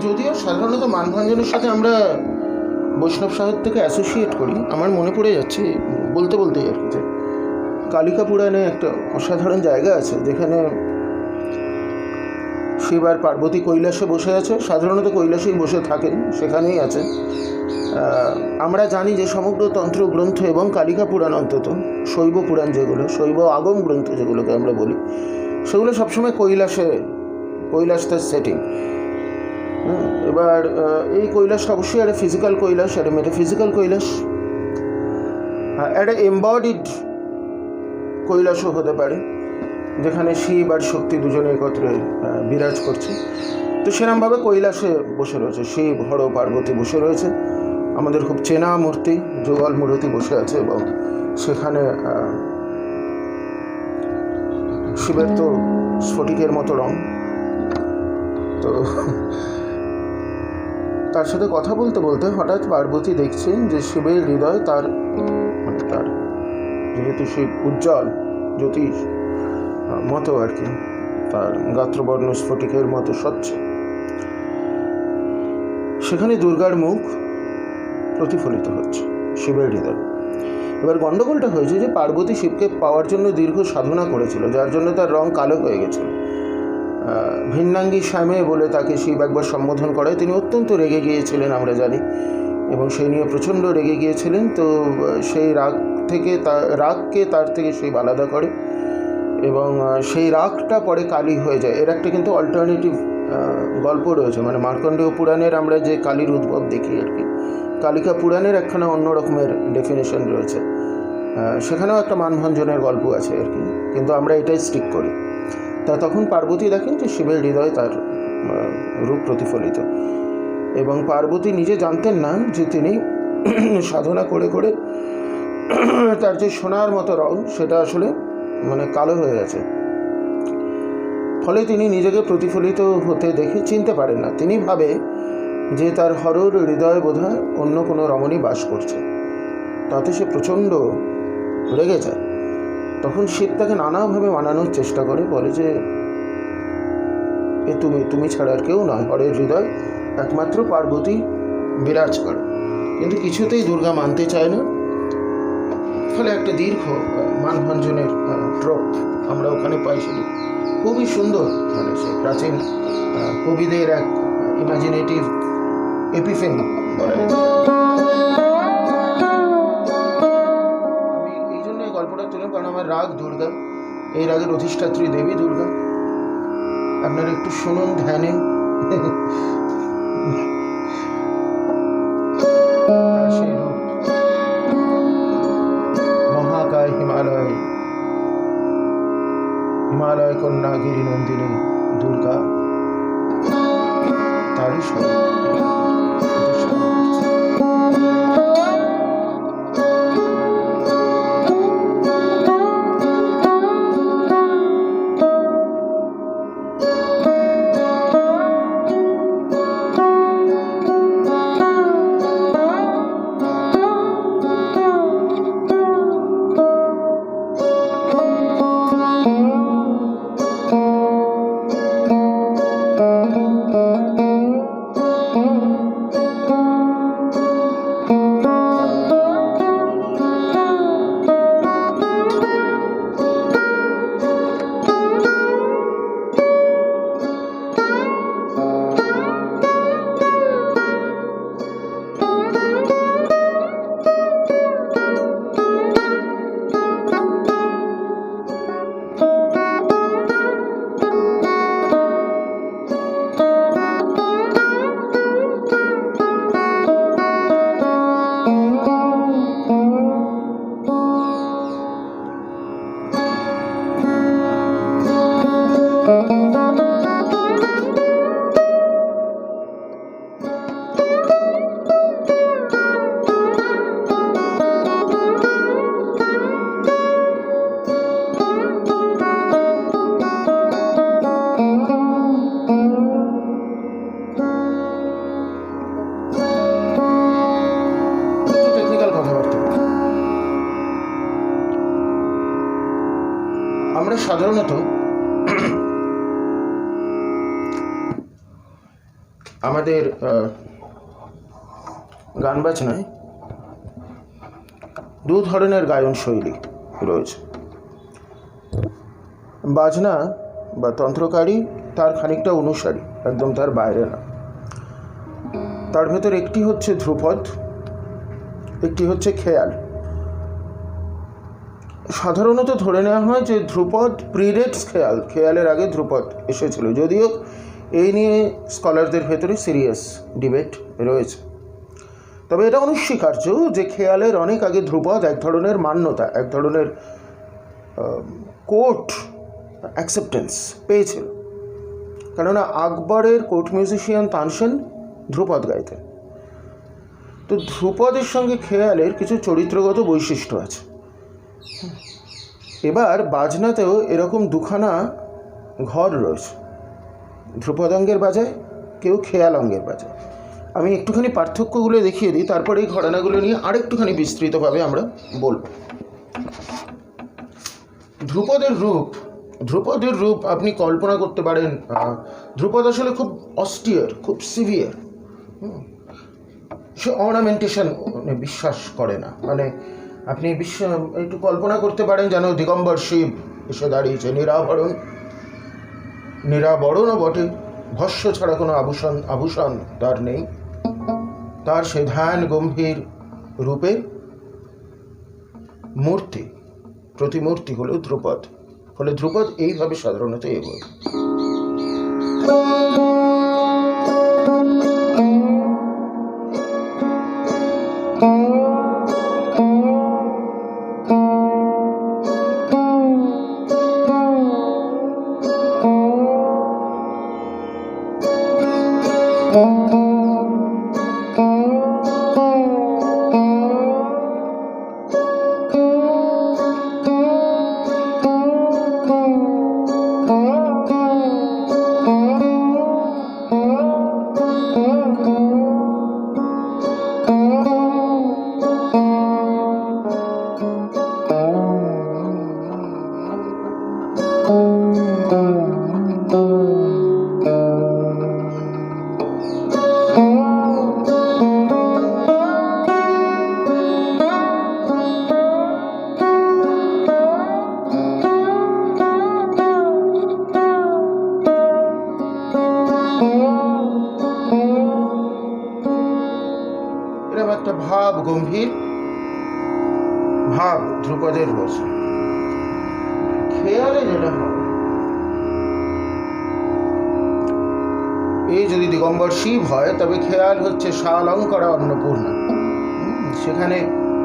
যদিও সাধারণত মানভঞ্জনের সাথে আমরা বৈষ্ণব সাহিত্যকে অ্যাসোসিয়েট করি, আমার মনে পড়ে যাচ্ছে বলতে বলতেই আর কি, যে কালিকা পুরাণে একটা অসাধারণ জায়গা আছে যেখানে শিব আর পার্বতী কৈলাসে বসে আছে। সাধারণত কৈলাসেই বসে থাকেন, সেখানেই আছেন। আমরা জানি যে সমগ্র তন্ত্র গ্রন্থ এবং কালিকা পুরাণ, অন্তত শৈব পুরাণ যেগুলো, শৈব আগম গ্রন্থ যেগুলোকে আমরা বলি, সেগুলো সবসময় কৈলাস তার সেটিং। এবার এই কৈলাসটা অবশ্যই একটা ফিজিক্যাল কৈলাস, একটা মেটাফিজিক্যাল কৈলাস, একটা এমবডিড কৈলাসও হতে পারে, যেখানে শিব আর শক্তি দুজনে একত্রে বিরাজ করছে। তো সেরকমভাবে কৈলাসে বসে রয়েছে শিব, হর, পার্বতী বসে রয়েছে। আমাদের খুব চেনা মূর্তি যুগল মূর্তি বসে আছে, এবং সেখানে শিবের তো স্ফটিকের মতো রং। তো তার সাথে কথা বলতে বলতে হঠাৎ পার্বতী দেখছেন যে শিবের হৃদয় তার যেহেতু শিব উজ্জ্বল জ্যোতিষ মতো আর কি, তার গাত্রবর্ণ স্ফটিকের মতো স্বচ্ছ, সেখানে দুর্গার মুখ প্রতিফলিত হচ্ছে শিবের হৃদয়। এবার গণ্ডগোলটা হয়েছে যে পার্বতী শিবকে পাওয়ার জন্য দীর্ঘ সাধনা করেছিল, যার জন্য তার রং কালো হয়ে গেছিল। ভিন্নাঙ্গী শ্যামে বলে তাকে শিব একবার সম্বোধন করে, তিনি অত্যন্ত রেগে গিয়েছিলেন আমরা জানি, এবং সেই নিয়ে প্রচণ্ড রেগে গিয়েছিলেন। তো সেই রাগকে তার থেকে শিব আলাদা করে এবং সেই রাগটা পরে কালী হয়ে যায়। এর একটা কিন্তু অল্টারনেটিভ গল্প রয়েছে, মানে মার্কণ্ডেয় পুরাণের আমরা যে কালীর উদ্ভব দেখি আর কি, কালিকা পুরাণের একখানা অন্য রকমের ডেফিনেশন রয়েছে, সেখানেও একটা মানভঞ্জনের গল্প আছে আর কি, কিন্তু আমরা এটাই স্টিক করি। তা তখন পার্বতী দেখেন যে শিবের হৃদয়ে তার রূপ প্রতিফলিত, এবং পার্বতী নিজে জানতেন না যে তিনি সাধনা করে করে তার যে সোনার মতো রং সেটা আসলে মানে কালো হয়ে গেছে। ফলে তিনি নিজেকে প্রতিফলিত হতে দেখে চিনতে পারেন না। তিনি ভাবে যে তার হরর হৃদয়ে বোধহয় অন্য কোনো রমণী বাস করছে। তাতে সে প্রচণ্ড রেগে যায়। তখন শিব তাকে নানাভাবে মানানোর চেষ্টা করে, বলে যে এ তুমি ছাড়া আর কেউ নয়, হরের হৃদয় একমাত্র পার্বতী বিরাজ করে। কিন্তু কিছুতেই দুর্গা মানতে চায় না। ফলে একটা দীর্ঘ মানভঞ্জনের ট্রপ আমরা ওখানে পাই। সেটি খুবই সুন্দর, মানে সে প্রাচীন কবিদের এক ইমাজিনেটিভ এপিফেনি বলা যায়। আমি এই জন্য এই গল্পটা তুললাম কারণ আমার রাগ দুর্গা, এই রাগের অধিষ্ঠাত্রী দেবী দুর্গা। আপনারা একটু শুনুন ধ্যানে। সেই রূপ মহাকায় হিমালয় কন্যা গিরি নন্দিনী দুর্গা, তারই স্বরূপ। আমরা সাধারণত আমাদের গান বাজনায় দু ধরনের গায়ন শৈলী রয়েছে। বাজনা বা তন্ত্রকারী তার খানিকটা অনুসারী, একদম তার বাইরে না। তার ভেতর একটি হচ্ছে ধ্রুপদ, একটি হচ্ছে খেয়াল। সাধারণত ধরে নেওয়া হয় যে ধ্রুপদ প্রিডেটস খেয়াল, খেয়ালের আগে ধ্রুপদ এসেছিল, যদিও এই নিয়ে স্কলারদের ভেতরে সিরিয়াস ডিবেট রয়েছে। তবে এটা অনস্বীকার্য যে খেয়ালের অনেক আগে ধ্রুপদ এক ধরনের মান্যতা, এক ধরনের কোর্ট অ্যাকসেপ্টেন্স পেয়েছিল। কেননা আকবরের কোর্ট মিউজিশিয়ান তানসেন ধ্রুপদ গাইতেন। তো ধ্রুপদের সঙ্গে খেয়ালের কিছু চরিত্রগত বৈশিষ্ট্য আছে। এবার বাজনাতেও এরকম দুখানা ঘর রয়েছে, ধ্রুপদ অঙ্গের বাজায়, কেউ খেয়াল অঙ্গের বাজায়। আমি একটুখানি পার্থক্যগুলো দেখিয়ে দিই, তারপরে এই ঘটনাগুলো নিয়ে আরেকটুখানি বিস্তৃতভাবে আমরা বলব। ধ্রুপদের রূপ আপনি কল্পনা করতে পারেন। ধ্রুপদ আসলে খুব অস্টিয়ার, খুব সিভিয়ার। সে অর্নামেন্টেশন বিশ্বাস করে না। মানে আপনি একটু কল্পনা করতে পারেন যেন দিগম্বর শিব এসে দাঁড়িয়েছে, নিরাবরণও বটে, ভস্য ছাড়া কোনো আভূষণ তার নেই। তার সে ধ্যান গম্ভীর রূপের প্রতিমূর্তি হল ধ্রুপদ। ফলে ধ্রুপদ এইভাবে সাধারণত এগোয়। এরকম একটা ভাব, গম্ভীর ভাব ধ্রুপদের রয়েছে। খেয়ালে যেটা হয়, এই যদি দিগম্বর শিব হয় তবে খেয়াল হচ্ছে শালঙ্করা অন্নপূর্ণা, সেখানে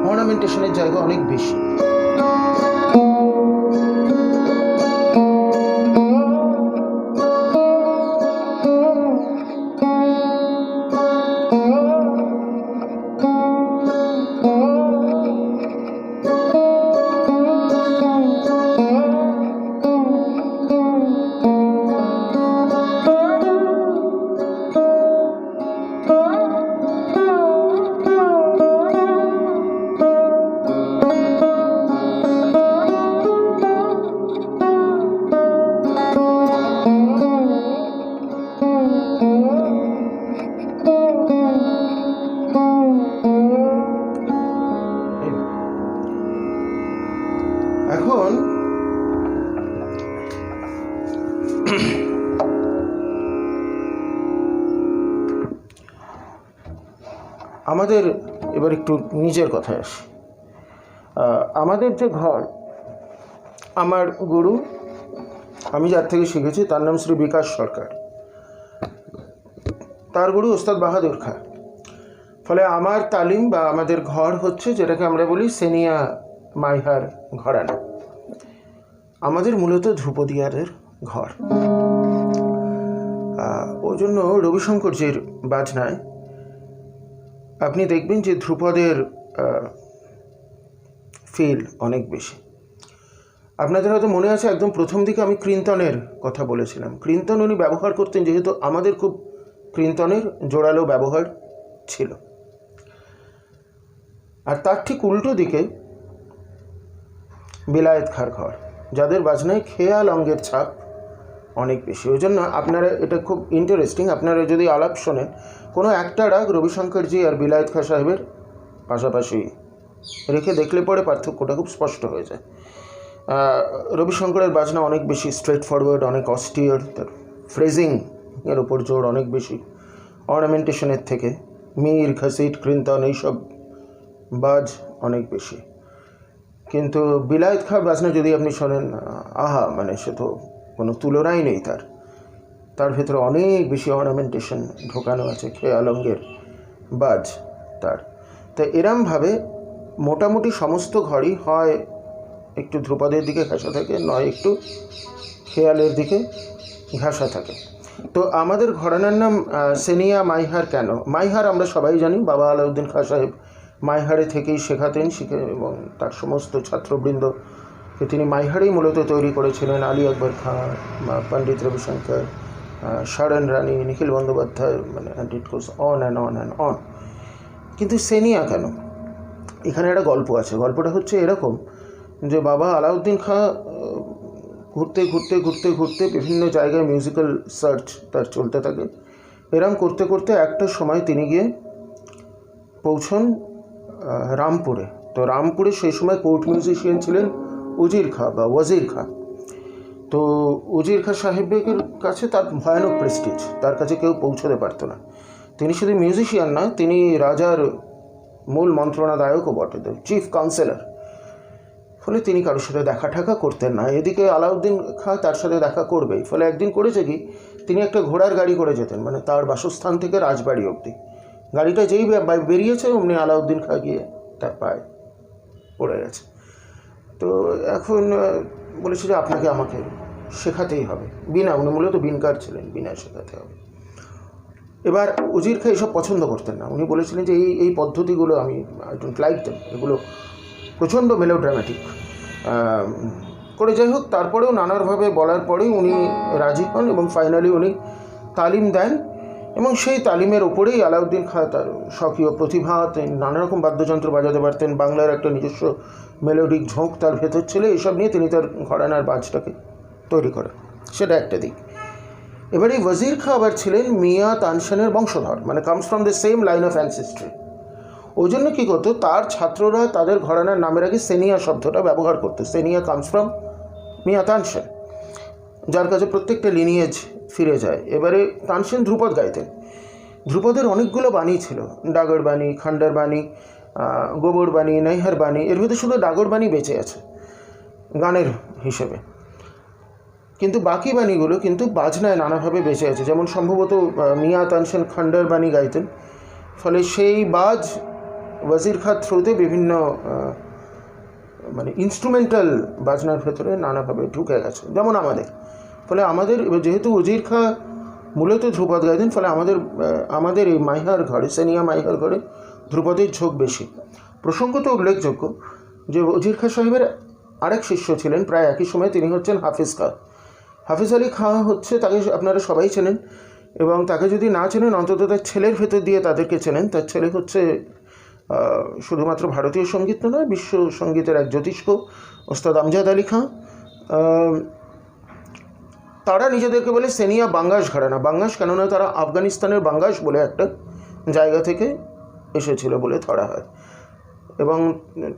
অর্নামেন্টেশনের জায়গা অনেক বেশি। এখন আমাদের এবার একটু নিজের কথায় আসি। আমাদের যে ঘর, আমার গুরু, আমি যার থেকে শিখেছি তার নাম শ্রী বিকাশ সরকার, তার গুরু ওস্তাদ বাহাদুর খাঁ। ফলে আমার তালিম বা আমাদের ঘর হচ্ছে যেটাকে আমরা বলি সেনিয়া মাইহার ঘরানা। আমাদের মূলত ধ্রুপদিয়ারের ঘর। ওই জন্য রবিশঙ্করজির বাজনায় আপনি দেখবেন যে ধ্রুপদের ফিল অনেক বেশি। আপনাদের হয়তো মনে আছে একদম প্রথম দিকে আমি কীর্তনের কথা বলেছিলাম। কীর্তন উনি ব্যবহার করতেন, যেহেতু আমাদের খুব কীর্তনের জোরালো ব্যবহার ছিল। আর তার ঠিক উল্টো দিকে বিলায়েত খাঁর ঘর, যাদের বাজনায় খেয়াল অঙ্গের ছাপ অনেক বেশি। ওই জন্য আপনারা, এটা খুব ইন্টারেস্টিং, আপনারা যদি আলাপ শোনেন, কোনো একটা রাগ রবিশঙ্করজি আর বিলায়েত খাঁ সাহেবের পাশাপাশি রেখে দেখলে পরে পার্থক্যটা খুব স্পষ্ট হয়ে যায়। রবিশঙ্করের বাজনা অনেক বেশি স্ট্রেট ফরওয়ার্ড, অনেক অস্টিয়ার, তার ফ্রেজিং এর উপর জোর অনেক বেশি, অর্নামেন্টেশনের থেকে মীর, ঘসিট, কীর্তন এইসব বাজ অনেক বেশি। কিন্তু বিলায়েত খাঁর বাজনা যদি আপনি শোনেন, আহা, মানে সে তো কোনো তুলনাই নেই। তার ভেতরে অনেক বেশি অর্নামেন্টেশন ঢোকানো আছে, খেয়াল অঙ্গের বাজ তার। তাই এরমভাবে মোটামুটি সমস্ত ঘরই হয় একটু ধ্রুপদের দিকে ঘাসা থাকে, নয় একটু খেয়ালের দিকে ঘাসা থাকে। তো আমাদের ঘরানার নাম সেনিয়া মাইহার কেন? মাইহার আমরা সবাই জানি, বাবা আলাউদ্দিন খাঁ সাহেব মাইহারে থেকেই শেখাতেন, এবং তার সমস্ত ছাত্রবৃন্দকে তিনি মাইহারেই মূলত তৈরি করেছিলেন। আলী আকবর খাঁ, পণ্ডিত রবিশঙ্কর, সারণ রানী, নিখিল বন্দ্যোপাধ্যায়, মানে and it goes on and on and on. কিন্তু সেনিয়া কেন? এখানে একটা গল্প আছে। গল্পটা হচ্ছে এরকম যে বাবা আলাউদ্দিন খাঁ ঘুরতে ঘুরতে ঘুরতে ঘুরতে বিভিন্ন জায়গায় মিউজিক্যাল সার্চ তার চলতে থাকে। এরম করতে করতে একটা সময় তিনি গিয়ে পৌঁছন রামপুরে। তো রামপুরে সেই সময় কোর্ট মিউজিশিয়ান ছিলেন উজির খাঁ বা ওয়াজির খাঁ। তো উজির খাঁ সাহেবের কাছে তার ভয়ানক প্রেস্টিজ, তার কাছে কেউ পৌঁছতে পারতো না। তিনি শুধু মিউজিশিয়ান নয়, তিনি রাজার মূল মন্ত্রণাদায়কও বটে, চিফ কাউন্সিলর। ফলে তিনি কারোর সাথে দেখা ঠাকা করতেন না। এদিকে আলাউদ্দিন খাঁ তার সাথে দেখা করবেই। ফলে একদিন করেছে কি, তিনি একটা ঘোড়ার গাড়ি করে যেতেন, মানে তার বাসস্থান থেকে রাজবাড়ি অবধি। গাড়িটা যেই বেরিয়েছে অমনি আলাউদ্দিন খাঁ গিয়ে তার পায়ে পড়ে গেছে। তো এখন বলেছে যে আপনাকে আমাকে শেখাতেই হবে বিনা, উনি মূলত বিনকার ছিলেন, বিনা শেখাতে হবে। এবার উজির খাঁ এসব পছন্দ করতেন না। উনি বলেছিলেন যে এই পদ্ধতিগুলো আমি আই ডোন্ট লাইক দেম, এগুলো প্রচণ্ড মেলোড্রামাটিক করে। যাই হোক, তারপরেও নানাভাবে বলার পরেই উনি রাজি হন এবং ফাইনালি উনি তালিম দেন, এবং সেই তালিমের ওপরেই আলাউদ্দিন খাঁ তার স্বকীয় প্রতিভা, তিনি নানা রকম বাদ্যযন্ত্র বাজাতে পারতেন, বাংলার একটা নিজস্ব মেলোডিক ঝোঁক তার ভেতর ছিল, এইসব নিয়ে তিনি তার ঘরানার বাজটাকে তৈরি করেন। সেটা একটা দিক। এবার এই ওয়াজির খাঁ আবার ছিলেন মিয়া তানসেনের বংশধর, মানে comes from the same line of ancestry. ওই জন্য কী করতো, তার ছাত্ররা তাদের ঘরানার নামের আগে সেনিয়া শব্দটা ব্যবহার করতো। সেনিয়া কামস ফ্রম মিয়া তানসেন, যার কাছে প্রত্যেকটা লিনিয়েজ ফিরে যায়। এবারে তানসেন ধ্রুপদ গাইতেন। ধ্রুপদের অনেকগুলো বাণী ছিল, ডাগর বাণী, খান্ডার বাণী, গোবর বাণী, নৈহার বাণী। এর ভিতরে শুধু ডাগর বাণী বেঁচে আছে গানের হিসেবে, কিন্তু বাকি বাণীগুলো কিন্তু বাজনায় নানাভাবে বেঁচে আছে। যেমন সম্ভবত মিয়া তানসেন খান্ডার বাণী গাইতেন, ফলে সেই বাজ ওয়াজির খাঁ থ্রুতে বিভিন্ন মানে ইনস্ট্রুমেন্টাল বাজনার ভেতরে নানাভাবে ঢুকে গেছে, যেমন আমাদের। ফলে আমাদের যেহেতু ওজির খাঁ মূলত ধ্রুপদ গাইতেন, ফলে আমাদের এই মাইহার ঘরে, সেনিয়া মাইহার ঘরে ধ্রুপদের ঝোঁক বেশি। প্রসঙ্গত উল্লেখযোগ্য যে ওজির খাঁ সাহেবের আরেক শিষ্য ছিলেন প্রায় একই সময়, তিনি হচ্ছেন হাফিজ খাঁ। হাফিজ আলী খাঁ হচ্ছে, তাকে আপনারা সবাই চেনেন, এবং তাকে যদি না চেনেন অন্তত তার ছেলের ভেতর দিয়ে তাদেরকে চেনেন। তার ছেলে হচ্ছে শুধুমাত্র ভারতীয় সঙ্গীত নয়, বিশ্ব সঙ্গীতের এক জ্যোতিষ্ক, ওস্তাদ আমজাদ আলী খাঁ। তারা নিজেদেরকে বলে সেনিয়া বাঙ্গাস ঘরানা। বাঙ্গাস কেননা তারা আফগানিস্তানের বাঙ্গাস বলে একটা জায়গা থেকে এসেছিল বলে ধরা হয়, এবং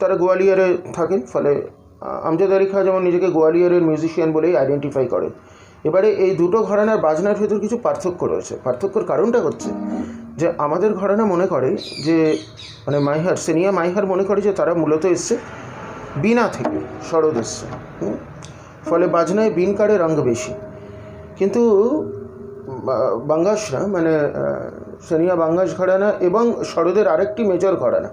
তারা গোয়ালিয়রে থাকেন। ফলে আমজাদ আলী খাঁ যেমন নিজেকে গোয়ালিয়রের মিউজিশিয়ান বলেই আইডেন্টিফাই করেন। এবারে এই দুটো ঘরানার বাজনার ভেতর কিছু পার্থক্য রয়েছে। পার্থক্যর কারণটা হচ্ছে যে আমাদের ঘরানা মনে করে যে, মানে মাইহার, সেনিয়া মাইহার মনে করে যে তারা মূলত এসছে বিনা থেকে, সরদ এসছে, ফলে বাজনায় বিনকারের রঙ বেশি। কিন্তু বাঙ্গাসরা, মানে সেনিয়া বাঙ্গাস ঘরানা এবং সরদের আরেকটি মেজর ঘরানা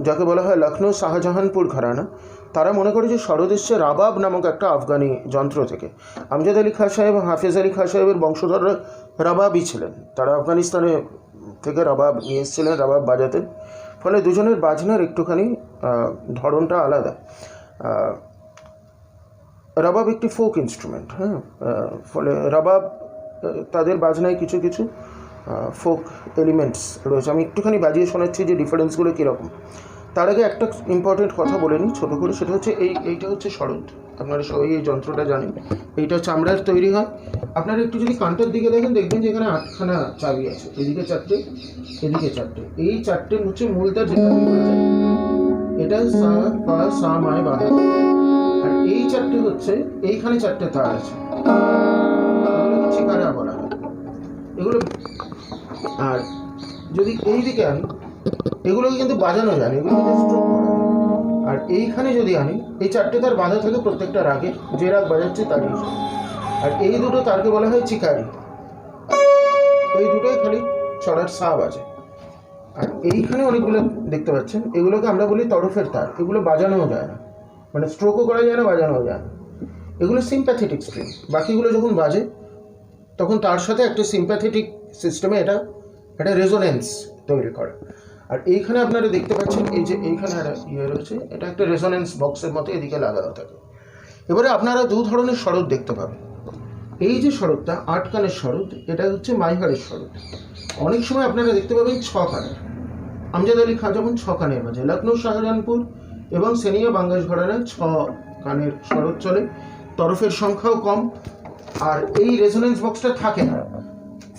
যাকে বলা হয় লখনৌ শাহজাহানপুর ঘরানা, তারা মনে করে যে সরদ এসছে রাবাব নামক একটা আফগানি যন্ত্র থেকে। আমজাদ আলী খাঁ সাহেব, হাফিজ আলী খাঁ সাহেবের বংশধররা রাবাবই ছিলেন, তারা আফগানিস্তানে থেকে রাবাব নিয়ে এসেছিলেন, রাবাব বাজাতেন। ফলে দুজনের বাজনার একটুখানি ধরনটা আলাদা। রাবাব একটি ফোক ইনস্ট্রুমেন্ট, ফলে রাবাব তাদের বাজনায় কিছু কিছু ফোক এলিমেন্টস রয়েছে। আমি একটুখানি বাজিয়ে শোনাচ্ছি যে ডিফারেন্সগুলো কীরকম। তার আগে একটা ইম্পর্টেন্ট কথা বলে নিই ছোটো করে, সেটা হচ্ছে এইটা হচ্ছে সরদ। আপনারা সবাই এই যন্ত্রটা জানেন, এইটা চামড়ার তৈরি হয়। আপনারা একটু যদি কানটার দিকে দেখেন, দেখবেন যে এখানে 8খানা চাবি আছে, এদিকে 4টে, এদিকে 4টে। এই 4টে হচ্ছে মূলটা, যেটা আমি বলে যাই, এটা সা পা সা মায় বাঁধা। আর এই 4টে হচ্ছে, এইখানে 4টে তার আছে, এগুলোকে চিকারা বলা হয় এগুলো। আর যদি এই দিকে আনি, এগুলোকে কিন্তু বাজানো যায়, এগুলোকে স্ট্রোক করা যায়। আর এইখানে যদি আনি, এই 4টে তার বাঁধা থাকে প্রত্যেকটা রাগে, যে রাগ বাজাচ্ছে তার হিসেবে। আর এই দুটো তারকে বলা হয় চিকারি, এই দুটোই খালি চড়ার সা বাজে। আর এইখানে অনেকগুলো দেখতে পাচ্ছেন, এগুলোকে আমরা বলি তরফের তার, এগুলো বাজানোও যায় না, মানে স্ট্রোকও করা যায় না, বাজানোও যায় না। এগুলো সিম্প্যাথেটিক স্ট্রিং। বাকিগুলো যখন বাজে তখন তার সাথে একটা সিম্প্যাথেটিক সিস্টেমে এটা একটা রেজোনেন্স তৈরি করে। আর এইখানে আপনারা দেখতে পাচ্ছেন, এই যে এইখানে একটা রয়েছে, এটা একটা রেজোনেন্স বক্সের মতো এদিকে লাগানো থাকে। এবারে আপনারা দু ধরনের সরদ দেখতে পাবেন। এই যে সরদটা 8 কানের সরদ, এটা হচ্ছে মাইহারের সরদ। অনেক সময় আপনারা দেখতে পাবেন 6 কানের। আমজাদ আলী খাঁ যেমন 6 কানের বাজে, লখনৌ শাহজাহানপুর এবং সেনিয়া বাঙ্গাস ঘরানায় 6 কানের সরদ চলে, তরফের সংখ্যাও কম, আর এই রেজোনেন্স বক্সটা থাকে না।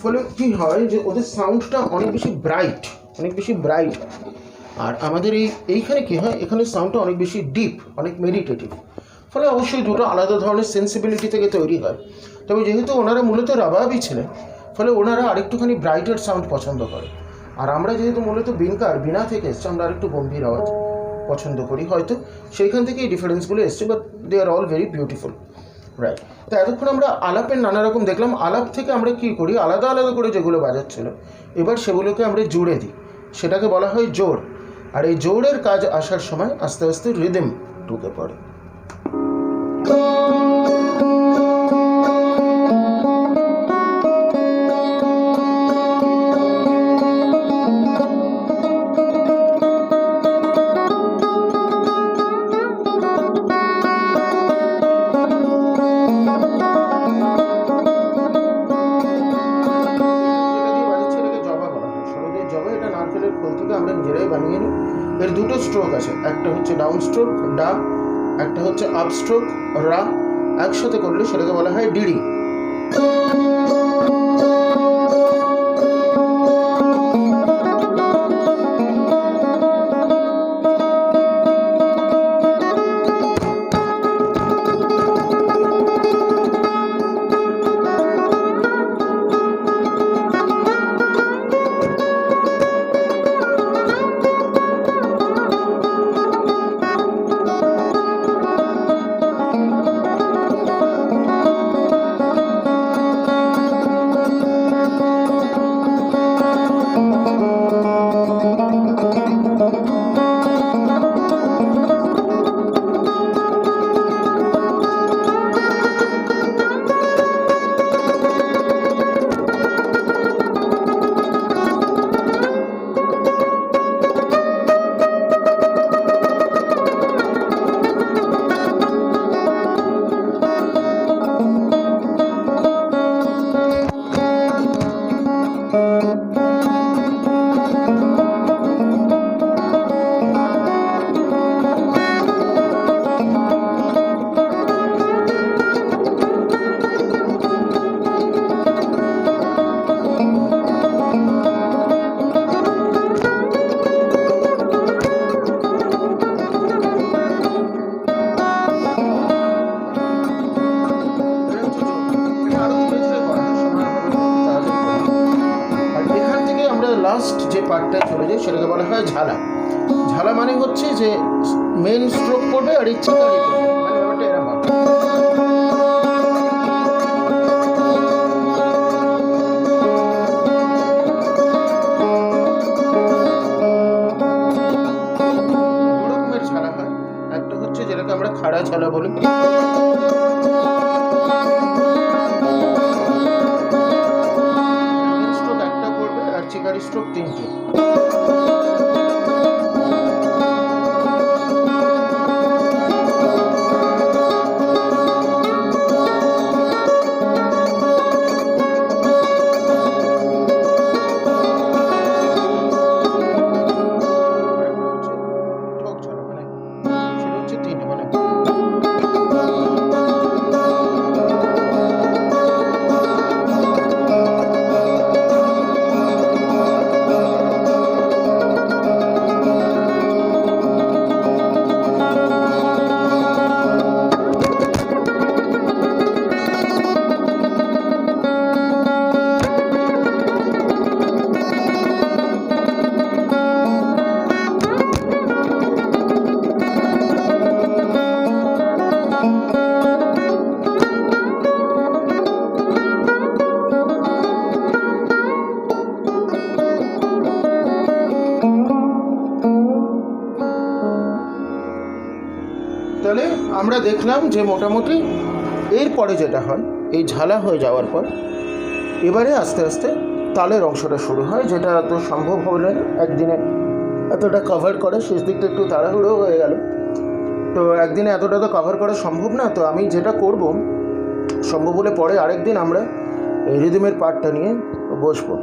ফলে কী হয় যে ওদের সাউন্ডটা অনেক বেশি ব্রাইট, আর আমাদের এইখানে কী হয়, এখানে সাউন্ডটা অনেক বেশি ডিপ, অনেক মেডিটেটিভ। ফলে অবশ্যই দুটো আলাদা ধরনের সেন্সিবিলিটি থেকে তৈরি হয়। তবে যেহেতু ওনারা মূলত রাবাবই ছিলেন, ফলে ওনারা আরেকটুখানি ব্রাইটার সাউন্ড পছন্দ করে। আর আমরা যেহেতু মূলত বিনকার, বিনা থেকে এসছে, আমরা আরেকটু গম্ভীর আওয়াজ পছন্দ করি, হয়তো সেইখান থেকে এই ডিফারেন্সগুলো এসছে, but they are all very beautiful, right. তো এতক্ষণ আমরা আলাপের নানা রকম দেখলাম। আলাপ থেকে আমরা কী করি, আলাদা আলাদা করে যেগুলো বাজাচ্ছিল এবার সেগুলোকে আমরা জুড়ে দিই, সেটাকে বলা হয় জোড়। আর এই জোড়ের কাজ আসার সময় আস্তে আস্তে রিদম ঢুকে পড়ে। আমরা নিজেরাই বানিয়ে নিই। এর দুটো স্ট্রোক আছে, একটা হচ্ছে ডাউন স্ট্রোক ডা, একটা হচ্ছে আপ স্ট্রোক রা। একসাথে করলে সেটাকে বলা হয় ডিডি। লাস্ট যে পার্টটা চলে যায় সেটাকে বলা হয় ঝালা। ঝালা মানে হচ্ছে যে মেন স্ট্রোক পড়বে আর ইচ্ছে পড়বে, মানে ব্যাপারটা এরকম। দু রকমের ঝালা হয়, একটা হচ্ছে যেটাকে আমরা খাড়া ঝালা বলি, স্ট্রোক তিনটে। তাহলে আমরা দেখলাম যে মোটামুটি এরপরে যেটা হয়, এই ঝালা হয়ে যাওয়ার পর এবারে আস্তে আস্তে তালের অংশটা শুরু হয়, যেটা তো সম্ভব হলে একদিনে এতটা কভার করা, শেষ দিকটা একটু তাড়াহুড়ো হয়ে গেল, তো একদিনে এতটা তো কভার করা সম্ভব না। তো আমি যেটা করব, সম্ভব হলে পরে আরেকদিন আমরা রিদমের পার্টটা নিয়ে বসবো।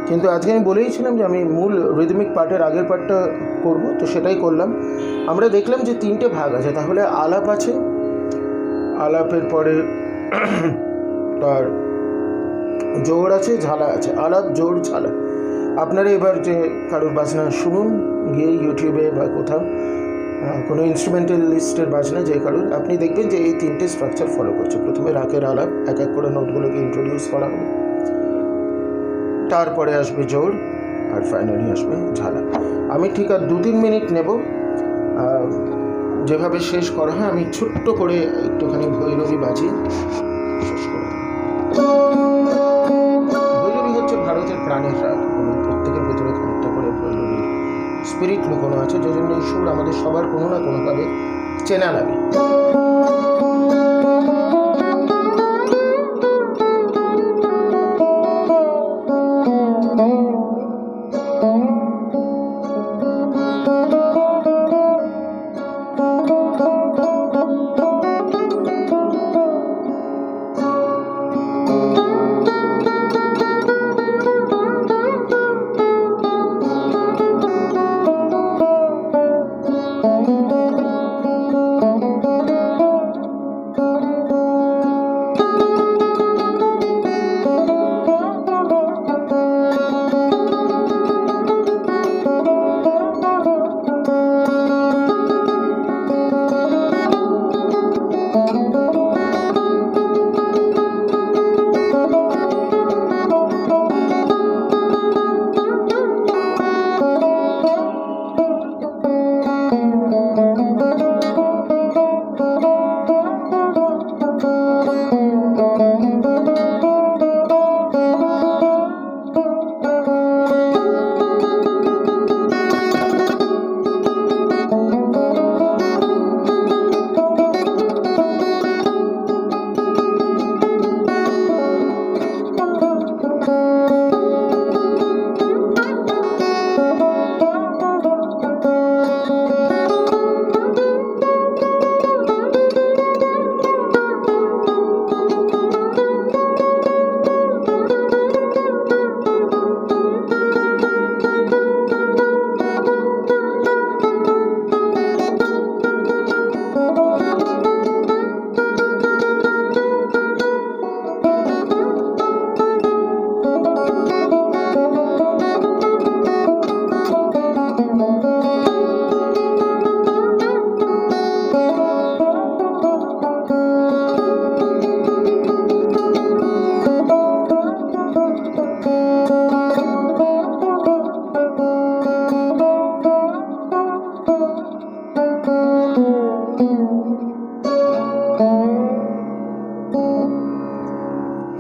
কিন্তু আজকে আমি বলেইছিলাম যে আমি মূল রিদমিক পার্টের আগের পার্টটা করব, তো সেটাই করলাম। আমরা দেখলাম যে তিনটে ভাগ আছে, তাহলে আলাপ আছে, আলাপের পরে তার জোড় আছে, ঝালা আছে। আলাপ, জোড়, ঝালা। আপনারা এবার যে কারোর বাজনা শুনুন গিয়ে ইউটিউবে বা কোথাও, কোনো ইনস্ট্রুমেন্টাল লিস্টের বাজনা যে কারোর, আপনি দেখবেন যে এই তিনটে স্ট্রাকচার ফলো করছে। প্রথমে রাগের আলাপ, এক এক করে নোটগুলোকে ইন্ট্রোডিউস করা হবে, তারপরে আসবে জোড়, আর ফাইনালি আসবে ঝালা। আমি ঠিক আর 2-3 মিনিট নেব যেভাবে শেষ করা হয় আমি ছোট্ট করে একটুখানি ভৈরবী বাজি শেষ করে দেব। ভৈরবী হচ্ছে ভারতের প্রাণের রাগ এবং প্রত্যেকের ভেতরে খানিকটা করে ভৈরবীর স্পিরিট লুকোনো আছে, যে জন্য এই সুর আমাদের সবার কোনো না কোনোভাবে চেনা লাগে।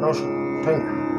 নমস্কার, থ্যাংক ইউ।